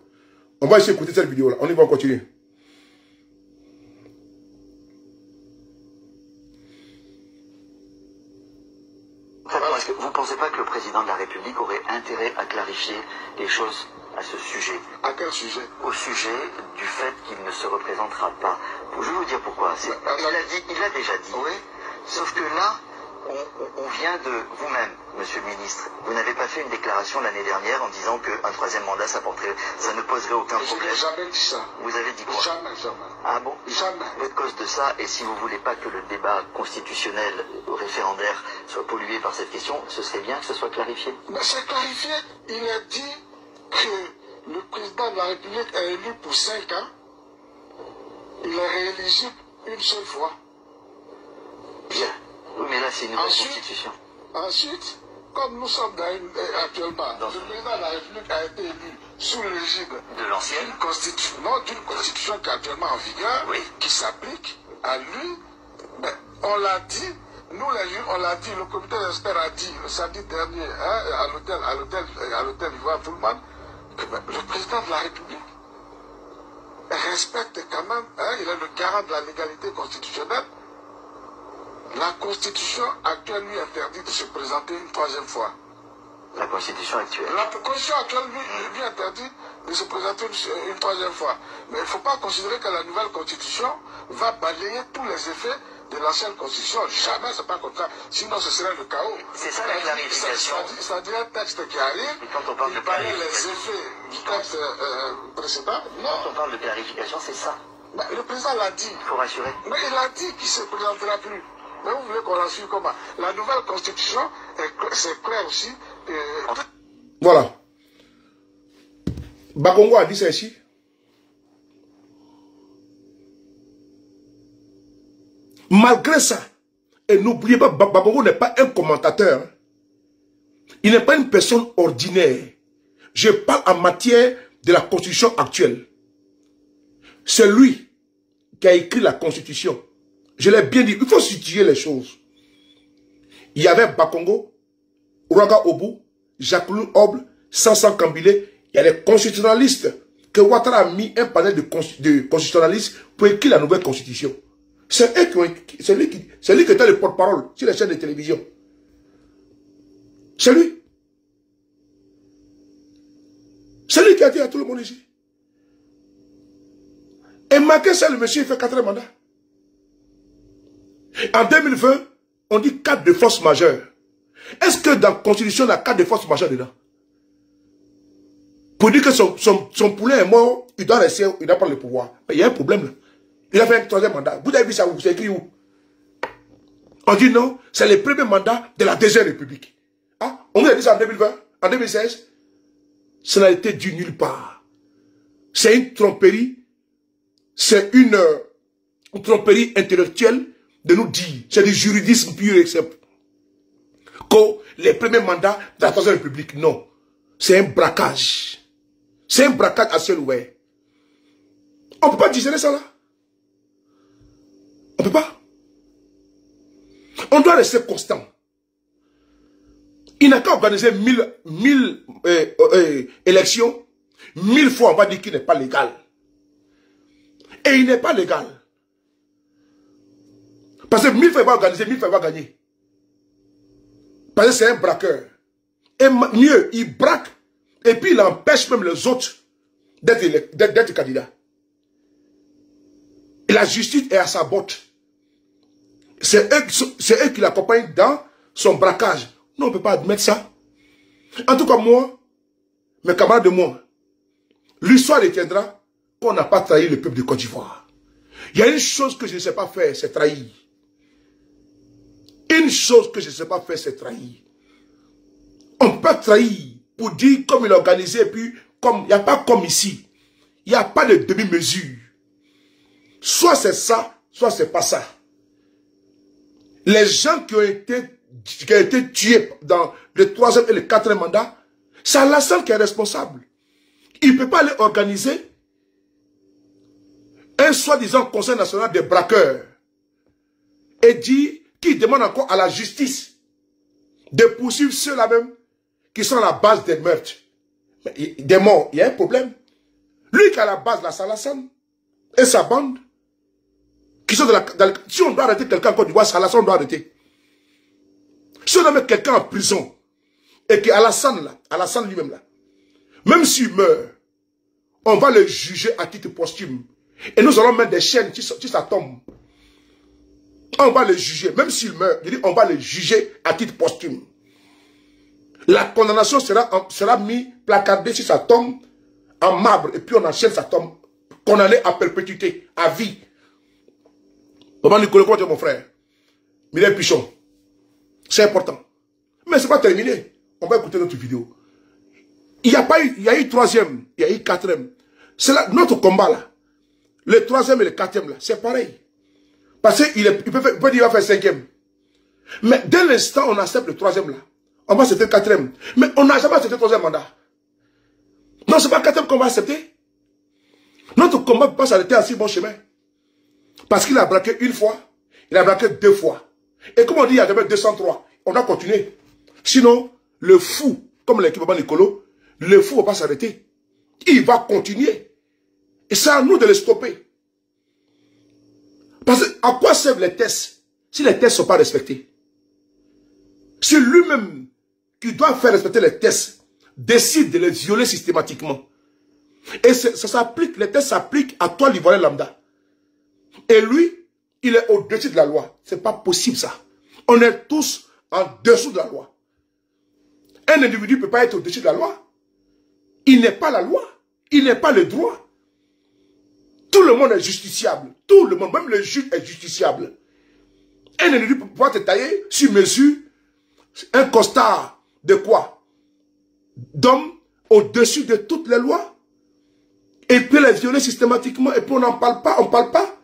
On va essayer d'écouter cette vidéo-là. On y va continuer. Est-ce que vous ne pensez pas que le président de la République aurait intérêt à clarifier les choses à ce sujet? À quel sujet? Au sujet du fait qu'il ne se représentera pas. Je vais vous dire pourquoi. Il l'a déjà dit. Oui. Sauf que là, on vient de vous-même, monsieur le ministre. Vous n'avez pas fait une déclaration l'année dernière en disant qu'un troisième mandat, ça ne poserait aucun problème. Je n'ai jamais dit ça. Vous avez dit quoi? Jamais, jamais. Ah bon? Jamais. À cause de ça, et si vous ne voulez pas que le débat constitutionnel référendaire soit pollué par cette question, ce serait bien que ce soit clarifié. Mais c'est clarifié. Il a dit que le président de la République est élu pour 5 ans. Il est rééligible une seule fois. Bien. Oui, mais là, c'est une nouvelle constitution. Ensuite, comme nous sommes actuellement, le président de la République a été élu sous l'égide de l'ancienne d'une constitution qui est actuellement en vigueur, oui, qui s'applique à lui. Mais on l'a dit, nous les juges, on l'a dit, le comité d'experts a dit le samedi dernier à l'hôtel Ivoire Pullman, que le président de la République respecte quand même, il est le garant de la légalité constitutionnelle. La Constitution actuelle lui interdit de se présenter une troisième fois. La Constitution actuelle. La Constitution actuelle lui interdit de se présenter une troisième fois. Mais il ne faut pas considérer que la nouvelle Constitution va balayer tous les effets de l'ancienne Constitution. Jamais, c'est pas comme ça. Sinon, ce serait le chaos. C'est ça la clarification. Ça dit un texte qui arrive, et quand on parle de les effets du texte précédent. Non. Quand on parle de clarification, c'est ça. Mais le président l'a dit. Il faut rassurer. Mais il a dit qu'il ne se présentera plus. Mais vous voulez qu'on rassure comment? La nouvelle constitution, c'est clair aussi. Voilà. Bakongo a dit ça ici. Malgré ça, et n'oubliez pas, Bakongo n'est pas un commentateur. Il n'est pas une personne ordinaire. Je parle en matière de la constitution actuelle. C'est lui qui a écrit la constitution. Je l'ai bien dit, il faut situer les choses. Il y avait Bakongo, Ouraga Obu, Jacqueline Oble, Sansan Kambile. Il y a les constitutionnalistes que Ouattara a mis un panel de constitutionnalistes pour écrire la nouvelle constitution. C'est eux qui ont écrit, c'est lui qui était le porte-parole sur les chaînes de télévision. C'est lui. C'est lui qui a dit à tout le monde ici. Et Macky Sall, le monsieur, il fait 4 mandats. En 2020, on dit 4 de force majeure. Est-ce que dans la Constitution, il y a 4 de force majeure dedans? Pour dire que son poulet est mort, il doit rester, il doit prendre le pouvoir. Mais il y a un problème là. Il a fait un 3e mandat. Vous avez vu ça où? C'est écrit où? On dit non, c'est le premier mandat de la Deuxième République. Ah, on vous a dit ça en 2020, en 2016. Ça n'a été dit nulle part. C'est une tromperie. C'est une tromperie intellectuelle de nous dire, c'est du juridisme pur et simple, que les premiers mandats de la Troisième République, non. C'est un braquage. C'est un braquage à ciel ouvert. On ne peut pas digérer ça là. On ne peut pas. On doit rester constant. Il n'a qu'à organiser 1000 élections. 1000 fois, on va dire qu'il n'est pas légal. Et il n'est pas légal. Parce que 1000 fois il va organiser, 1000 fois il va gagner. Parce que c'est un braqueur. Et mieux, il braque. Et puis il empêche même les autres d'être candidats. Et la justice est à sa botte. C'est eux qui l'accompagnent dans son braquage. Non, on ne peut pas admettre ça. En tout cas, moi, mes camarades de moi, l'histoire retiendra qu'on n'a pas trahi le peuple de Côte d'Ivoire. Il y a une chose que je ne sais pas faire, c'est trahir. Une chose que je ne sais pas faire, c'est trahir. On peut trahir pour dire comme il a organisé, et puis comme il n'y a pas comme ici. Il n'y a pas de demi-mesure. Soit c'est ça, soit c'est pas ça. Les gens qui ont été tués dans le 3e et le 4e mandat, c'est Alassane qui est responsable. Il ne peut pas aller organiser un soi-disant conseil national des braqueurs et dire qu'il demande encore à la justice de poursuivre ceux-là même qui sont à la base des meurtres. Des morts, il y a un problème. Lui qui est à la base, là, c'est Alassane et sa bande. Qui sont si on doit arrêter quelqu'un en Côte d'Ivoire, c'est Alassane, on doit arrêter. Si on met quelqu'un en prison, et que Alassane lui-même là, même s'il meurt, on va le juger à titre posthume. Et nous allons mettre des chaînes sur sa tombe. On va le juger, même s'il meurt, je dis, on va le juger à titre posthume. La condamnation sera mise placardée sur sa tombe en marbre, et puis on enchaîne sa tombe, condamné à perpétuité, à vie. Maman Nicolas, comment tu es mon frère? Mireille Pichon. C'est important. Mais ce n'est pas terminé. On va écouter notre vidéo. Il y a eu 3e, il y a eu 4e. C'est là, notre combat là. Le 3e et le 4e là, c'est pareil. Parce qu'il peut dire qu'il va faire 5e. Mais dès l'instant où on accepte le 3e là, on va accepter le 4e. Mais on n'a jamais accepté le 3e mandat. Non, ce n'est pas le 4e qu'on va accepter. Notre combat ne peut pas s'arrêter à si bon chemin. Parce qu'il a braqué une fois, il a braqué 2 fois. Et comme on dit, il y a jamais 203. On doit continuer. Sinon, le fou, comme l'équipe de Nicolo, le fou ne va pas s'arrêter. Il va continuer. Et c'est à nous de le stopper. Parce que à quoi servent les tests si les tests ne sont pas respectés? Si lui-même, qui doit faire respecter les tests, décide de les violer systématiquement. Et ça s'applique, les tests s'appliquent à toi, l'Ivoirien lambda. Et lui, il est au-dessus de la loi. C'est pas possible ça. On est tous en dessous de la loi. Un individu ne peut pas être au-dessus de la loi. Il n'est pas la loi. Il n'est pas le droit. Tout le monde est justiciable. Tout le monde, même le juge est justiciable. Un individu peut pouvoir te tailler sur mesure un costard de quoi? D'homme au-dessus de toutes les lois. Et puis les violer systématiquement. Et puis on n'en parle pas, on ne parle pas.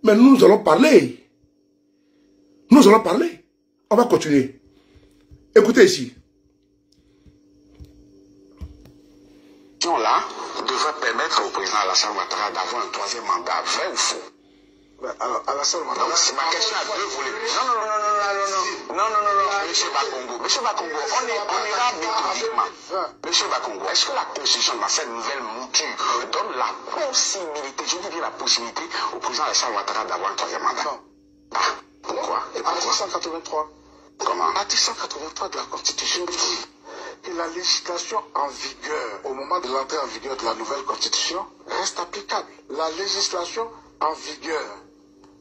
Mais nous allons parler. Nous allons parler. On va continuer. Écoutez ici. Là devrait permettre au président Alassane Ouattara d'avoir un 3e mandat, vrai ou faux? Alors, Alassane Ouattara... Donc, c'est ma question à 2 volets. Non, Monsieur Bakongo, on ira méthodiquement. Monsieur Bakongo, est-ce que la Constitution, dans cette nouvelle mouture, donne la possibilité, je dis bien la possibilité, au président Alassane Ouattara d'avoir un 3e mandat? Non. Ah, pourquoi? Article 183. Comment? Article 183 de la Constitution dit que la législation en vigueur au moment de l'entrée en vigueur de la nouvelle Constitution reste applicable. La législation en vigueur,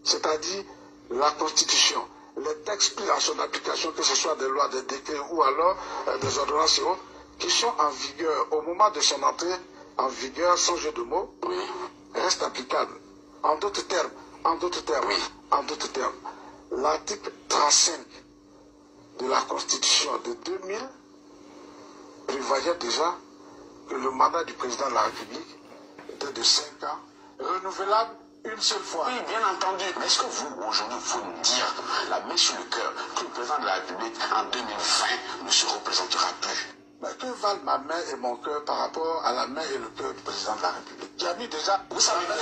c'est-à-dire la Constitution, les textes pris en son application, que ce soit des lois, des décrets ou alors des ordonnances et autres, qui sont en vigueur au moment de son entrée en vigueur, sans jeu de mots, restent applicables. En d'autres termes, l'article 35 de la Constitution de 2000 prévoyait déjà que le mandat du président de la République était de 5 ans, renouvelable une seule fois. Oui, bien entendu. Mais est-ce que vous, aujourd'hui, vous nous dire, la main sur le cœur, que le président de la République, en 2020, ne se représentera plus? Mais que valent ma main et mon cœur par rapport à la main et le cœur du président de la République? Qui a mis déjà, vous savez quoi?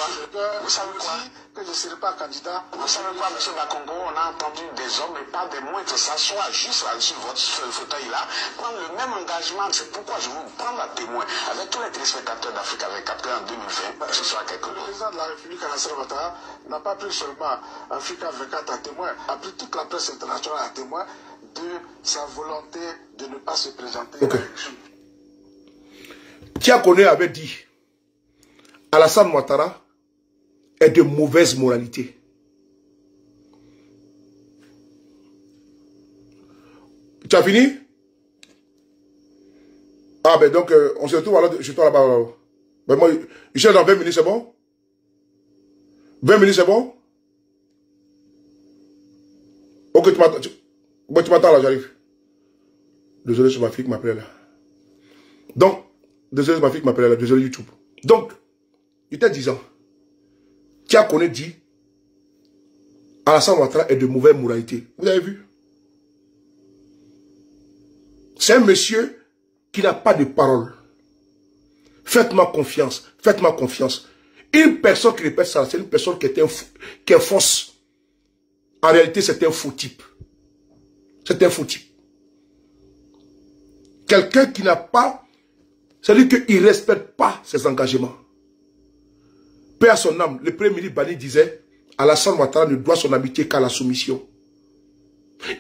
Vous savez quoi? Que je ne serai pas candidat. Vous savez quoi, M. Bakongo? On a entendu des hommes et pas des moindres s'asseoir juste sur votre fauteuil-là, prendre le même engagement. C'est pourquoi je vous prends à témoin avec tous les téléspectateurs d'Afrique avec après en 2020, que ce soit quelque Le chose. président de la République, Alassane Ouattara, n'a pas pris seulement Africa 24 à témoin, a pris toute la presse internationale à témoin de sa volonté de ne pas se présenter à l'élection. Tiakone avait dit, Alassane Ouattara est de mauvaise moralité. Tu as fini? Ah ben donc, on se retrouve alors chez toi là-bas. Ben moi, je suis dans 20 minutes, c'est bon? 20 minutes, c'est bon? Ok, tu m'attends. Bon, tu m'attends là, j'arrive. Désolé, c'est ma fille qui m'appelait là. Donc, désolé, c'est ma fille qui m'appelait là. Désolé, YouTube. Donc, il était 10 ans. Tiakone dit, Alassane Ouattara est de mauvaise moralité. Vous avez vu? C'est un monsieur qui n'a pas de parole. Faites-moi confiance. Faites-moi confiance. Une personne qui répète ça, c'est une personne qui est fausse. En réalité, c'est un faux type. C'est un faux type. Quelqu'un qui n'a pas, c'est-à-dire qu'il ne respecte pas ses engagements. Paix à son âme, le premier ministre Bani disait, Alassane Ouattara ne doit son amitié qu'à la soumission.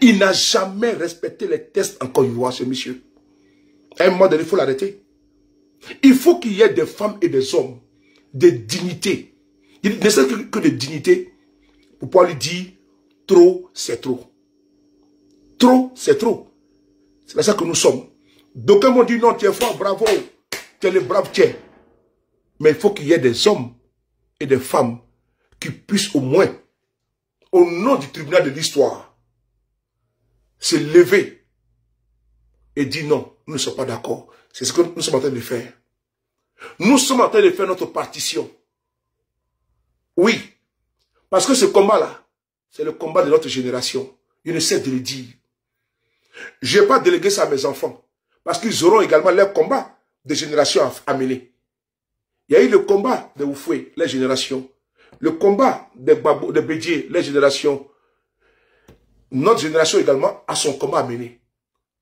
Il n'a jamais respecté les tests en Côte d'Ivoire, ce monsieur. À un moment donné, il faut l'arrêter. Il faut qu'il y ait des femmes et des hommes de dignité. Il ne sait que de dignité pour pouvoir lui dire trop, c'est trop. Trop, c'est trop. C'est ça que nous sommes. D'aucuns m'ont dit non, tu es fort, bravo. Tu es le brave, tu es. Mais il faut qu'il y ait des hommes et des femmes qui puissent au moins, au nom du tribunal de l'histoire, se lever et dire non, nous ne sommes pas d'accord. C'est ce que nous sommes en train de faire. Nous sommes en train de faire notre partition. Oui. Parce que ce combat-là, c'est le combat de notre génération. Je ne sais de le dire. Je n'ai pas délégué ça à mes enfants. Parce qu'ils auront également leur combat de génération à mener. Il y a eu le combat de Oufoué, les générations. Le combat de Bédié, les générations. Notre génération également a son combat à mener.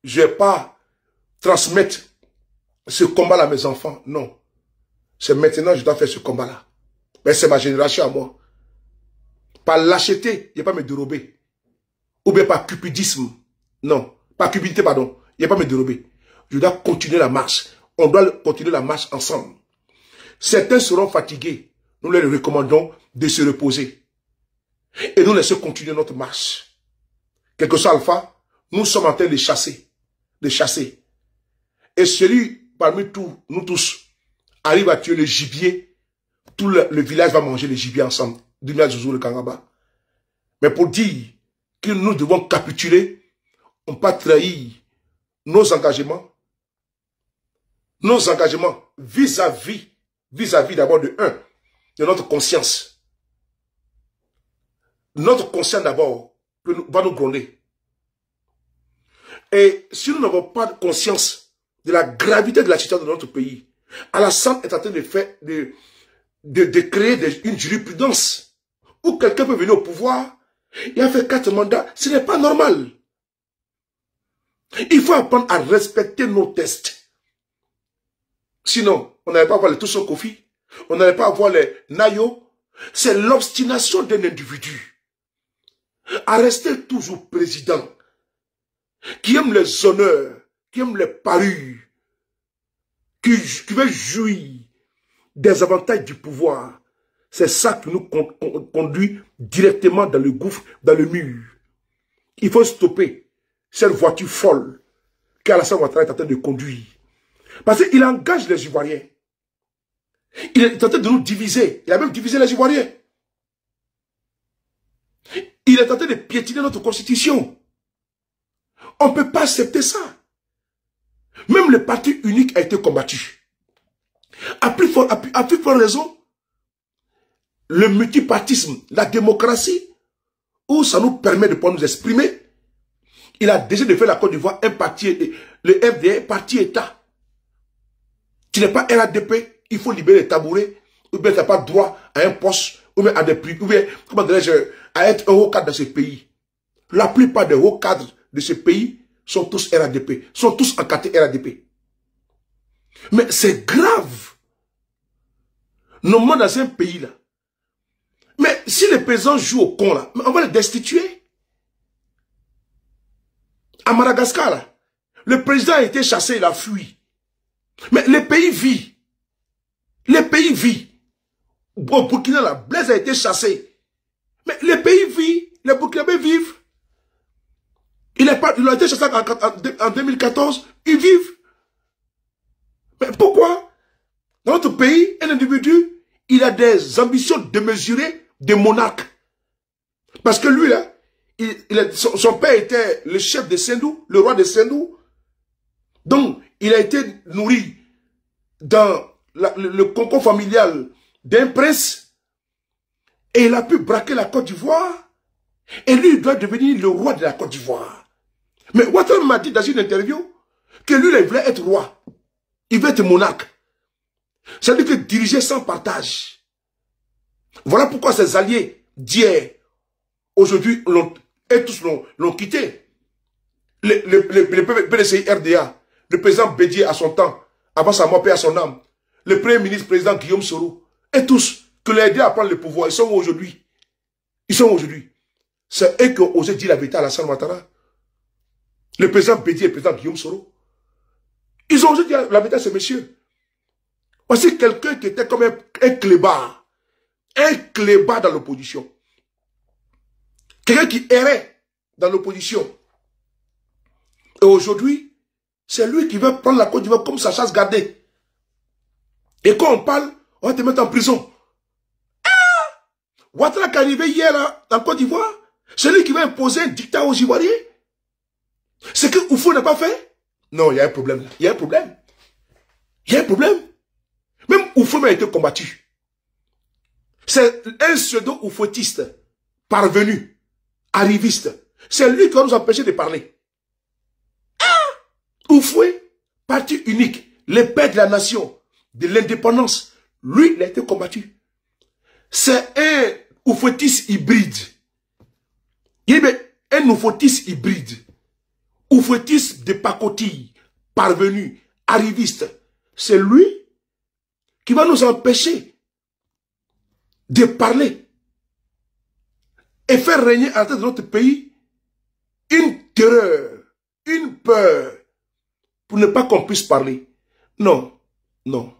Je ne vais pas transmettre ce combat-là à mes enfants. Non. C'est maintenant que je dois faire ce combat-là. Mais c'est ma génération à moi. Par lâcheté, il n'y a pas me dérober. Ou bien par cupidisme. Non. Par cupidité, pardon. Il n'y a pas me dérober. Je dois continuer la marche. On doit continuer la marche ensemble. Certains seront fatigués. Nous leur recommandons de se reposer. Et nous laisser continuer notre marche. Quel que soit Alpha, nous sommes en train de chasser. De chasser. Et celui parmi nous tous arrive à tuer le gibier. Tout le village va manger le gibier ensemble. Du Zouzou, le Kangaba. Mais pour dire que nous devons capituler, on ne pas trahir nos engagements vis-à-vis d'abord de notre conscience. Notre conscience d'abord va nous gronder. Et si nous n'avons pas de conscience de la gravité de la situation de notre pays, Alassane est en train de faire, de créer une jurisprudence où quelqu'un peut venir au pouvoir, il a fait 4 mandats, ce n'est pas normal. Il faut apprendre à respecter nos tests. Sinon, on n'allait pas avoir les Toussons Kofi, on n'allait pas avoir les Nayo. C'est l'obstination d'un individu à rester toujours président, qui aime les honneurs, qui aime les parures, qui veut jouir des avantages du pouvoir. C'est ça qui nous conduit directement dans le gouffre, dans le mur. Il faut stopper cette voiture folle qu'Alassane Ouattara est en train de conduire. Parce qu'il engage les Ivoiriens. Il est en train de nous diviser. Il a même divisé les Ivoiriens. Il est en train de piétiner notre constitution. On ne peut pas accepter ça. Même le parti unique a été combattu. À plus forte raison, le multipartisme, la démocratie, où ça nous permet de pouvoir nous exprimer, il a décidé de faire la Côte d'Ivoire un parti le FDA, parti État. Tu n'es pas RADP, il faut libérer les tabourets, ou bien tu n'as pas droit à un poste, ou bien à des prix, ou bien, comment dirais-je, à être un haut cadre dans ce pays. La plupart des hauts cadres de ce pays sont tous RADP, sont tous encartés RADP. Mais c'est grave. Nous sommes dans un pays là. Mais si les paysans jouent au con là, on va les destituer. À Madagascar là, le président a été chassé, il a fui. Mais le pays vit. Le pays vit. Au Burkina là, Blaise a été chassé. Mais le pays vit. Les Burkinabés vivent. Il a été chassé en 2014. Ils vivent. Mais pourquoi? Dans notre pays, un individu, il a des ambitions démesurées de monarque. Parce que lui, là, son père était le chef de Sendou, le roi de Sendou. Donc, il a été nourri dans le concours familial d'un prince. Et il a pu braquer la Côte d'Ivoire. Et lui, il doit devenir le roi de la Côte d'Ivoire. Mais Ouattara m'a dit dans une interview que lui, il voulait être roi. Il veut être monarque. Ça veut dire que diriger sans partage. Voilà pourquoi ses alliés d'hier, aujourd'hui, tous l'ont quitté. Le PDCI RDA, le président Bédier à son temps, avant sa mort, paix à son âme, le premier ministre, président Guillaume Soro, et tous, que les aidés à prendre le pouvoir, ils sont où aujourd'hui? Ils sont où aujourd'hui? C'est eux qui ont osé dire la vérité à Alassane Ouattara. Le président Bédier et le président Guillaume Soro. Ils ont osé dire la vérité à ces messieurs. Voici quelqu'un qui était comme un clébard. Un clébard dans l'opposition. Quelqu'un qui errait dans l'opposition. Et aujourd'hui, c'est lui qui veut prendre la Côte d'Ivoire comme sa chasse gardée. Et quand on parle, on va te mettre en prison. Ah! Ouattara qui est arrivé hier là, en Côte d'Ivoire, c'est lui qui va imposer un dictat aux Ivoiriens. C'est que Oufou n'a pas fait. Non, il y a un problème là. Il y a un problème. Il y a un problème. Même Oufou a été combattu. C'est un pseudo-oufouetiste, parvenu, arriviste. C'est lui qui va nous empêcher de parler. Ah! Oufoué, parti unique, les pères de la nation, de l'indépendance. Lui, il a été combattu. C'est un oufouetiste hybride. Il y a un oufouetiste hybride. Oufouetiste de pacotille, parvenu, arriviste. C'est lui qui va nous empêcher de parler et faire régner à la tête de notre pays une terreur, une peur pour ne pas qu'on puisse parler. Non, non.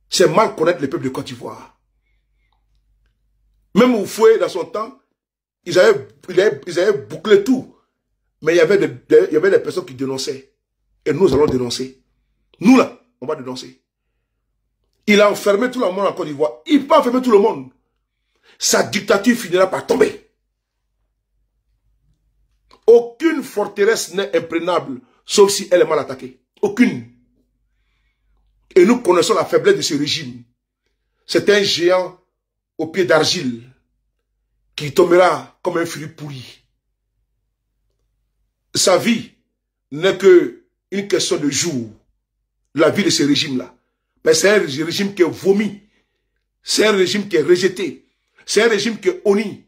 C'est mal connaître le peuple de Côte d'Ivoire. Même Oufoué, dans son temps, ils avaient bouclé tout. Mais il y avait des personnes qui dénonçaient. Et nous allons dénoncer. Nous là, on va dénoncer. Il a enfermé tout le monde en Côte d'Ivoire. Il peut enfermer tout le monde. Sa dictature finira par tomber. Aucune forteresse n'est imprenable, sauf si elle est mal attaquée. Aucune. Et nous connaissons la faiblesse de ce régime. C'est un géant au pied d'argile qui tombera comme un fruit pourri. Sa vie n'est qu'une question de jour. La vie de ce régime-là. Mais c'est un régime qui est vomi. C'est un régime qui est rejeté. C'est un régime qui est honni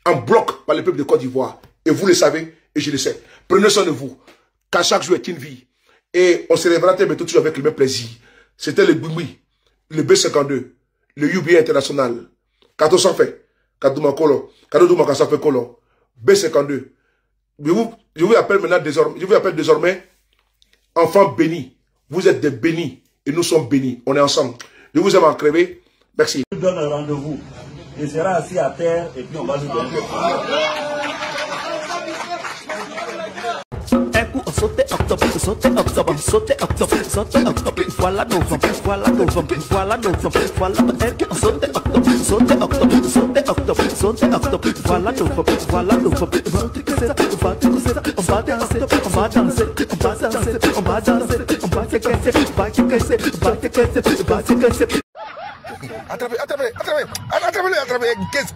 en bloc par le peuple de Côte d'Ivoire. Et vous le savez, et je le sais. Prenez soin de vous. Car chaque jour est une vie. Et on se réveillera très bientôt toujours avec le même plaisir. C'était le Bumi, le B52, le UBA international. Kato Sanfé, Kato Makolo, Kato Doumaka Sanfé Kolo, B52. Je vous appelle maintenant désormais enfants bénis. Vous êtes des bénis et nous sommes bénis. On est ensemble. Je vous aime en crever. Merci. Je vous donne un rendez-vous. Il sera assis à terre et puis on va nous donner. Sauter octobre, sauter octobre, sauter octobre, sauter octobre, voilà novembre, voilà novembre, voilà novembre, voilà sauter octobre, sauter octobre, sauter octobre, sauter octobre, voilà novembre, voilà novembre, on va danser, on va danser, on va danser, on va danser, on va danser, on va se casser, on va se casser, on va se casser, on va se casser. Attrapez, qu'est-ce